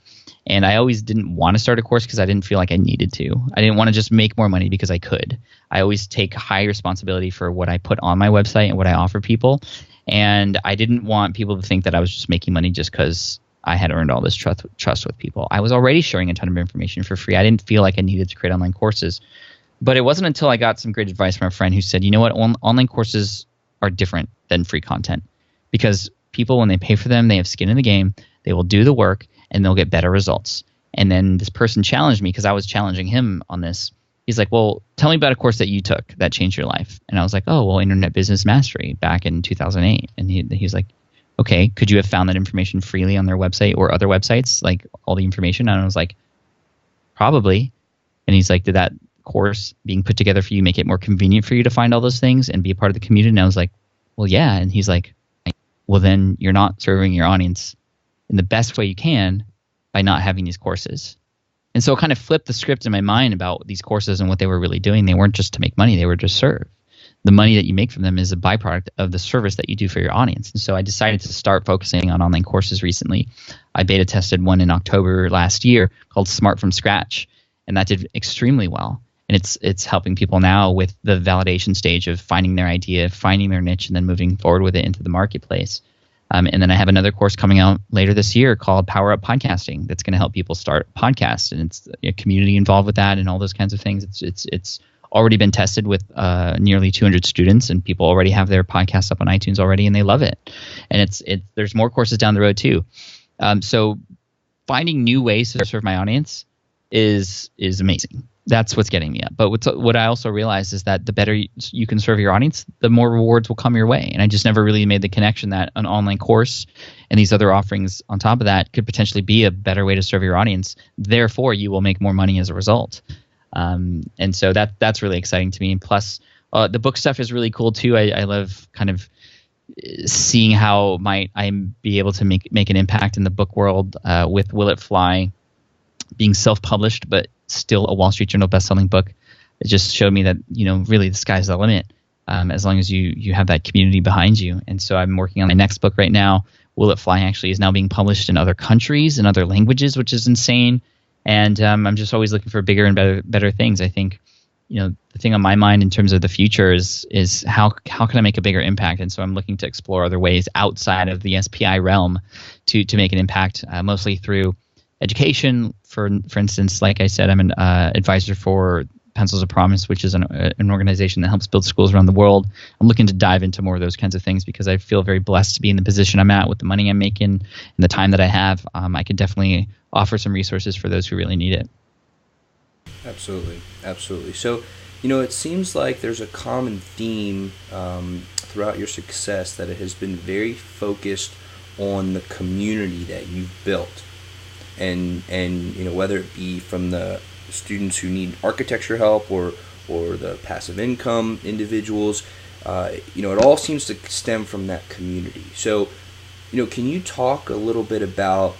And I always didn't want to start a course because I didn't feel like I needed to. I didn't want to just make more money because I could. I always take high responsibility for what I put on my website and what I offer people. And I didn't want people to think that I was just making money just because I had earned all this trust with people. I was already sharing a ton of information for free. I didn't feel like I needed to create online courses. But it wasn't until I got some great advice from a friend who said, you know what, online courses are different than free content. Because people, when they pay for them, they have skin in the game, they will do the work, and they'll get better results. And then this person challenged me because I was challenging him on this. He's like, well, tell me about a course that you took that changed your life. And I was like, oh, well, Internet Business Mastery back in 2008. And he's like, okay, could you have found that information freely on their website or other websites, like all the information? And I was like, probably. And he's like, did that course being put together for you make it more convenient for you to find all those things and be a part of the community? And I was like, well, yeah. And he's like, well, then you're not serving your audience in the best way you can by not having these courses. And so it kind of flipped the script in my mind about these courses and what they were really doing. They weren't just to make money, they were to serve. The money that you make from them is a byproduct of the service that you do for your audience. And so I decided to start focusing on online courses recently. I beta tested one in October last year called Smart from Scratch, and that did extremely well. And it's helping people now with the validation stage of finding their idea, finding their niche, and then moving forward with it into the marketplace. And then I have another course coming out later this year called Power Up Podcasting that's going to help people start podcasts, and it's a community involved with that and all those kinds of things. It's already been tested with nearly 200 students, and people already have their podcasts up on iTunes already, and they love it. And there's more courses down the road too. So finding new ways to serve my audience is amazing. That's what's getting me up. But what I also realized is that the better you can serve your audience, the more rewards will come your way. And I just never really made the connection that an online course and these other offerings on top of that could potentially be a better way to serve your audience. Therefore, you will make more money as a result. And so that's really exciting to me. And plus, the book stuff is really cool too. I love kind of seeing how might I be able to make an impact in the book world with Will It Fly being self-published, but still a Wall Street Journal best-selling book. It just showed me that, really the sky's the limit as long as you have that community behind you. And so I'm working on my next book right now. Will It Fly actually is now being published in other countries and other languages, which is insane. And I'm just always looking for bigger and better things. I think, the thing on my mind in terms of the future is how can I make a bigger impact? And so I'm looking to explore other ways outside of the SPI realm to make an impact, mostly through education. For instance, like I said, I'm an advisor for Pencils of Promise, which is an organization that helps build schools around the world. I'm looking to dive into more of those kinds of things because I feel very blessed to be in the position I'm at with the money I'm making and the time that I have. I could definitely offer some resources for those who really need it. Absolutely. So, it seems like there's a common theme throughout your success that it has been very focused on the community that you've built. And whether it be from the students who need architecture help or the passive income individuals, it all seems to stem from that community. So, can you talk a little bit about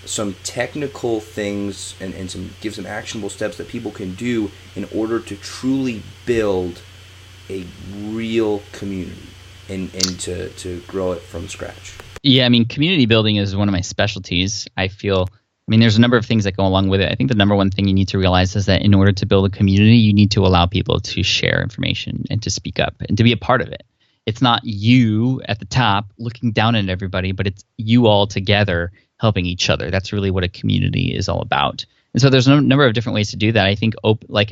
some technical things and give some actionable steps that people can do in order to truly build a real community and to grow it from scratch? Yeah, community building is one of my specialties. There's a number of things that go along with it. I think the number one thing you need to realize is that in order to build a community, you need to allow people to share information and to speak up and to be a part of it. It's not you at the top looking down at everybody, but it's you all together helping each other. That's really what a community is all about. And so there's a number of different ways to do that. I think like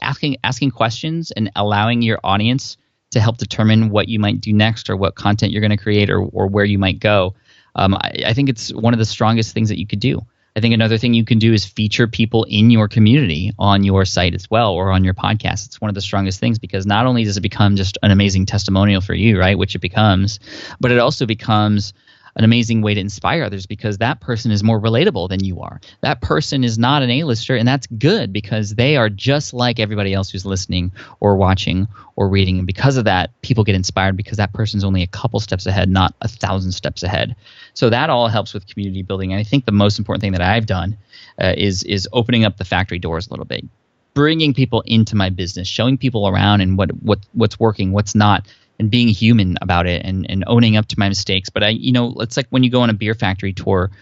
asking questions and allowing your audience to help determine what you might do next or what content you're going to create or where you might go. I think it's one of the strongest things that you could do. I think another thing you can do is feature people in your community on your site as well or on your podcast. It's one of the strongest things because not only does it become just an amazing testimonial for you, right, which it becomes, but it also becomes an amazing way to inspire others because that person is more relatable than you are. That person is not an A-lister, and that's good because they are just like everybody else who's listening or watching or reading. And because of that, people get inspired because that person's only a couple steps ahead, not 1,000 steps ahead. So that all helps with community building. And I think the most important thing that I've done is opening up the factory doors a little bit, bringing people into my business, showing people around and what's working, what's not, and being human about it and owning up to my mistakes. But it's like when you go on a beer factory tour,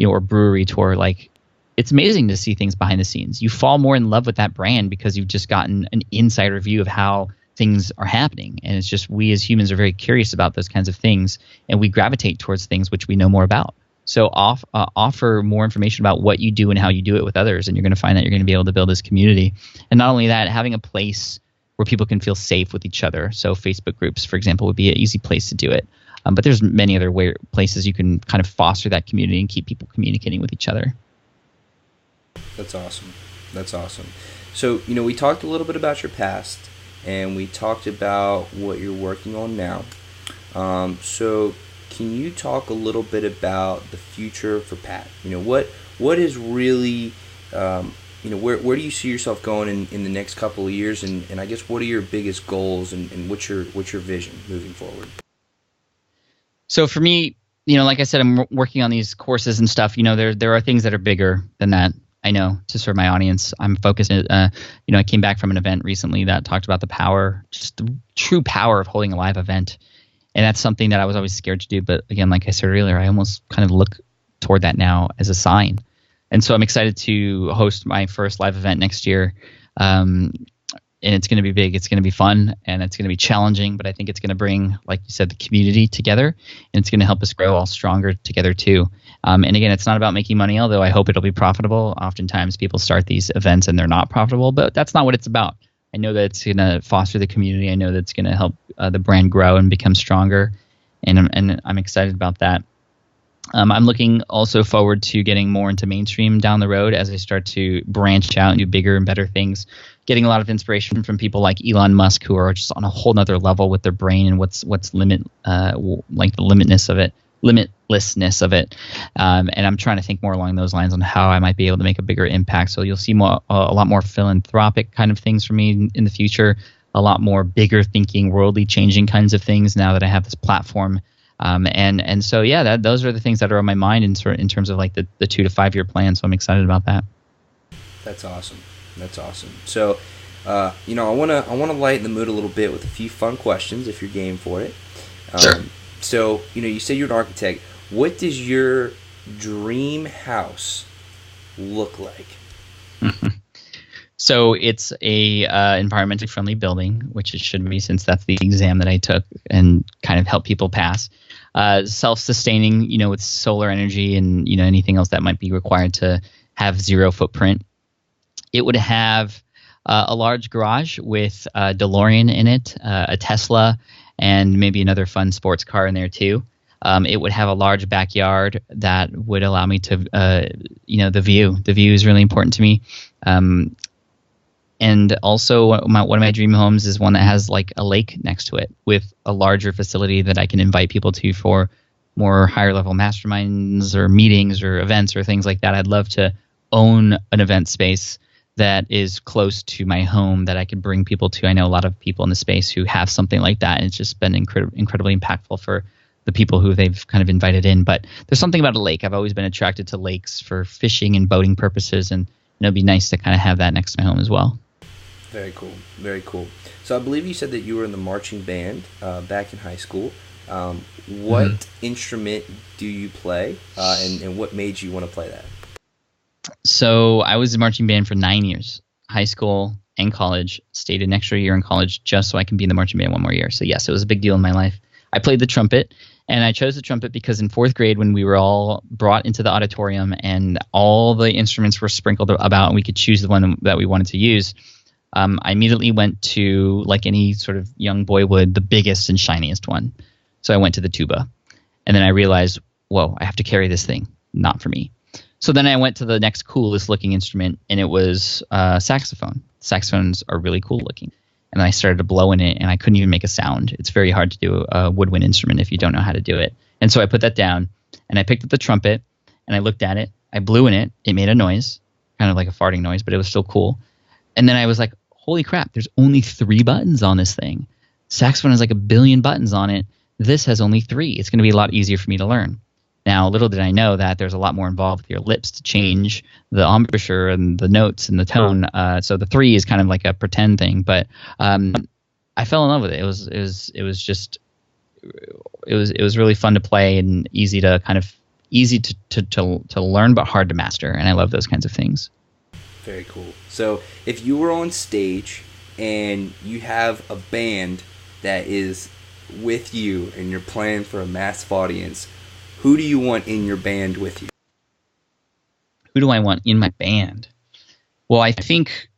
or brewery tour, like it's amazing to see things behind the scenes. You fall more in love with that brand because you've just gotten an insider view of how things are happening. And it's just we as humans are very curious about those kinds of things, and we gravitate towards things which we know more about. So offer more information about what you do and how you do it with others, and you're going to find that you're going to be able to build this community. And not only that, having a place where people can feel safe with each other. So Facebook groups, for example, would be an easy place to do it. But there's many other places you can kind of foster that community and keep people communicating with each other. That's awesome. So, we talked a little bit about your past, and we talked about what you're working on now. So can you talk a little bit about the future for Pat? What is really where do you see yourself going in the next couple of years, and I guess what are your biggest goals and what's your vision moving forward? So for me, like I said, I'm working on these courses and stuff. There are things that are bigger than that. I know, to serve my audience. I'm focused. I came back from an event recently that talked about the power, just the true power of holding a live event. And that's something that I was always scared to do. But again, like I said earlier, I almost kind of look toward that now as a sign. And so I'm excited to host my first live event next year. And it's going to be big. It's going to be fun, and it's going to be challenging. But I think it's going to bring, like you said, the community together, and it's going to help us grow all stronger together too. And again, it's not about making money, although I hope it'll be profitable. Oftentimes people start these events and they're not profitable, but that's not what it's about. I know that it's going to foster the community. I know that it's going to help the brand grow and become stronger, and I'm excited about that. I'm looking also forward to getting more into mainstream down the road as I start to branch out and do bigger and better things. Getting a lot of inspiration from people like Elon Musk, who are just on a whole nother level with their brain and what's like the limitlessness of it. And I'm trying to think more along those lines on how I might be able to make a bigger impact. So you'll see a lot more philanthropic kind of things from me in the future. A lot more bigger thinking, worldly changing kinds of things now that I have this platform. And so yeah, those are the things that are on my mind in terms of like the 2 to 5 year plan. So I'm excited about that. That's awesome. So, I want to lighten the mood a little bit with a few fun questions if you're game for it. Sure. So, you say you're an architect. What does your dream house look like? So it's a environmentally friendly building, which it should be, since that's the exam that I took and kind of help people pass. Self-sustaining, with solar energy and anything else that might be required to have zero footprint. It would have a large garage with a DeLorean in it, a Tesla, and maybe another fun sports car in there too. It would have a large backyard that would allow me to, the view. The view is really important to me. And also one of my dream homes is one that has like a lake next to it with a larger facility that I can invite people to for more higher level masterminds or meetings or events or things like that. I'd love to own an event space that is close to my home that I could bring people to. I know a lot of people in the space who have something like that, and it's just been incredibly impactful for the people who they've kind of invited in. But there's something about a lake. I've always been attracted to lakes for fishing and boating purposes, and it'd be nice to kind of have that next to my home as well. Very cool. Very cool. So I believe you said that you were in the marching band back in high school. What instrument do you play, and what made you want to play that? So I was in marching band for 9 years, high school and college. Stayed an extra year in college just so I can be in the marching band one more year. So yes, it was a big deal in my life. I played the trumpet, and I chose the trumpet because in 4th grade, when we were all brought into the auditorium and all the instruments were sprinkled about and we could choose the one that we wanted to use, I immediately went to, like any sort of young boy would, the biggest and shiniest one. So I went to the tuba. And then I realized, whoa, I have to carry this thing. Not for me. So then I went to the next coolest looking instrument, and it was saxophone. Saxophones are really cool looking. And I started to blow in it, and I couldn't even make a sound. It's very hard to do a woodwind instrument if you don't know how to do it. And so I put that down, and I picked up the trumpet, and I looked at it. I blew in it. It made a noise, kind of like a farting noise, but it was still cool. And then I was like, holy crap, there's only 3 buttons on this thing. Saxophone has like 1 billion buttons on it. This has only 3. It's going to be a lot easier for me to learn. Now, little did I know that there's a lot more involved with your lips to change the embouchure and the notes and the tone. So the 3 is kind of like a pretend thing, but I fell in love with it. It was really fun to play and easy to learn, but hard to master. And I love those kinds of things. Very cool. So if you were on stage and you have a band that is with you and you're playing for a massive audience, who do you want in your band with you? Who do I want in my band? Well, I think,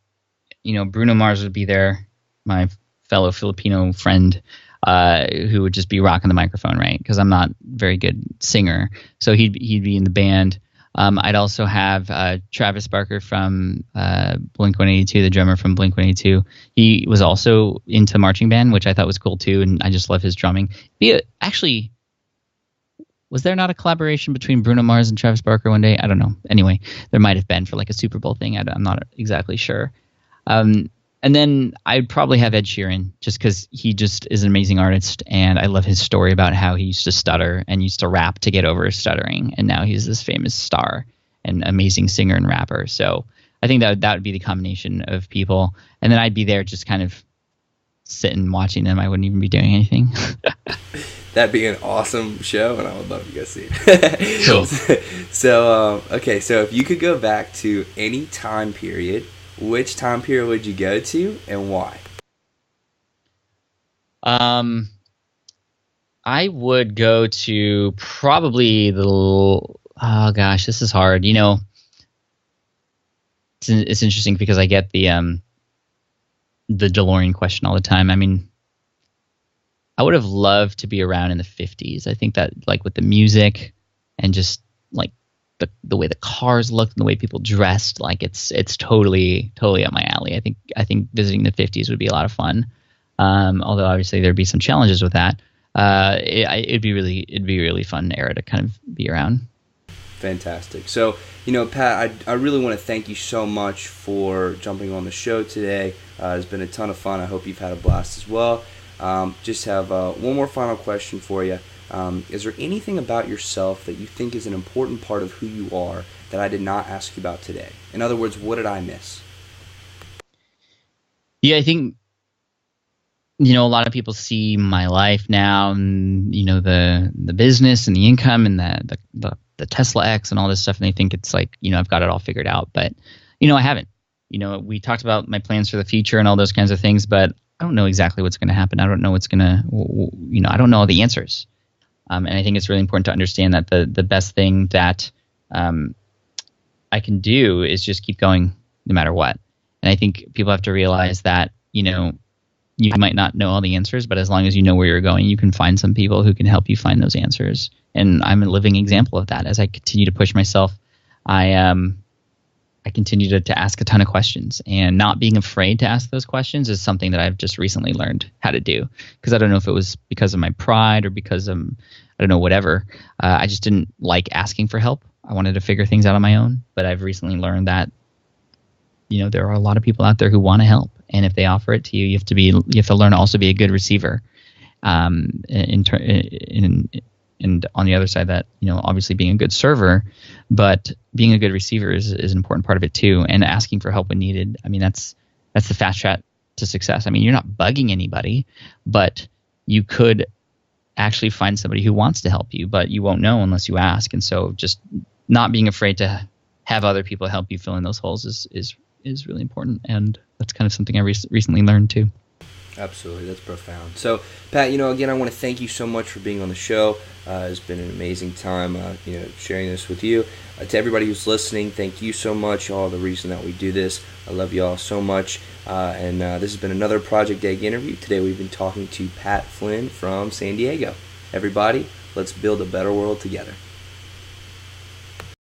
Bruno Mars would be there, my fellow Filipino friend, who would just be rocking the microphone, right? Because I'm not a very good singer. So he'd be in the band. I'd also have Travis Barker from Blink-182, the drummer from Blink-182. He was also into marching band, which I thought was cool too, and I just love his drumming. Actually, was there not a collaboration between Bruno Mars and Travis Barker one day? I don't know. Anyway, there might have been for like a Super Bowl thing. I'm not exactly sure. And And then I'd probably have Ed Sheeran, just because he just is an amazing artist, and I love his story about how he used to stutter and used to rap to get over his stuttering, and now he's this famous star and amazing singer and rapper. So I think that would be the combination of people, and then I'd be there just kind of sitting watching them. I wouldn't even be doing anything. That'd be an awesome show, and I would love to go see it. Cool. So, okay, so if you could go back to any time period, which time period would you go to, and why? I would go to probably oh gosh, this is hard. You know, it's interesting because I get the DeLorean question all the time. I mean, I would have loved to be around in the 50s. I think that, like, with the music and just like the way the cars looked and the way people dressed, like it's totally up my alley. I think visiting the 50s would be a lot of fun. Although obviously there'd be some challenges with that. It'd be really fun era to kind of be around. Fantastic. So, you know, Pat, I really want to thank you so much for jumping on the show today. It's been a ton of fun. I hope you've had a blast as well. Just have one more final question for you. Is there anything about yourself that you think is an important part of who you are that I did not ask you about today? In other words, what did I miss? Yeah, I think, you know, a lot of people see my life now, and, you know, the business and the income and the Tesla X and all this stuff, and they think it's like, you know, I've got it all figured out. But, you know, I haven't. You know, we talked about my plans for the future and all those kinds of things, but I don't know exactly what's going to happen. I don't know what's going to, you know, I don't know all the answers. And I think it's really important to understand that the best thing that I can do is just keep going no matter what. And I think people have to realize that, you know, you might not know all the answers, but as long as you know where you're going, you can find some people who can help you find those answers. And I'm a living example of that. As I continue to push myself, I continue to ask a ton of questions, and not being afraid to ask those questions is something that I've just recently learned how to do. Because I don't know if it was because of my pride or because I don't know, whatever. I just didn't like asking for help. I wanted to figure things out on my own. But I've recently learned that, you know, there are a lot of people out there who want to help, and if they offer it to you, you have to learn to also be a good receiver. And on the other side, that, you know, obviously being a good server, but being a good receiver is an important part of it too. And asking for help when needed. I mean, that's the fast track to success. I mean, you're not bugging anybody, but you could actually find somebody who wants to help you, but you won't know unless you ask. And so just not being afraid to have other people help you fill in those holes is really important. And that's kind of something I recently learned too. Absolutely. That's profound. So, Pat, you know, again, I want to thank you so much for being on the show. It's been an amazing time, you know, sharing this with you. To everybody who's listening, thank you so much. Y'all are the reason that we do this. I love y'all so much. And this has been another Project Egg interview. Today we've been talking to Pat Flynn from San Diego. Everybody, let's build a better world together.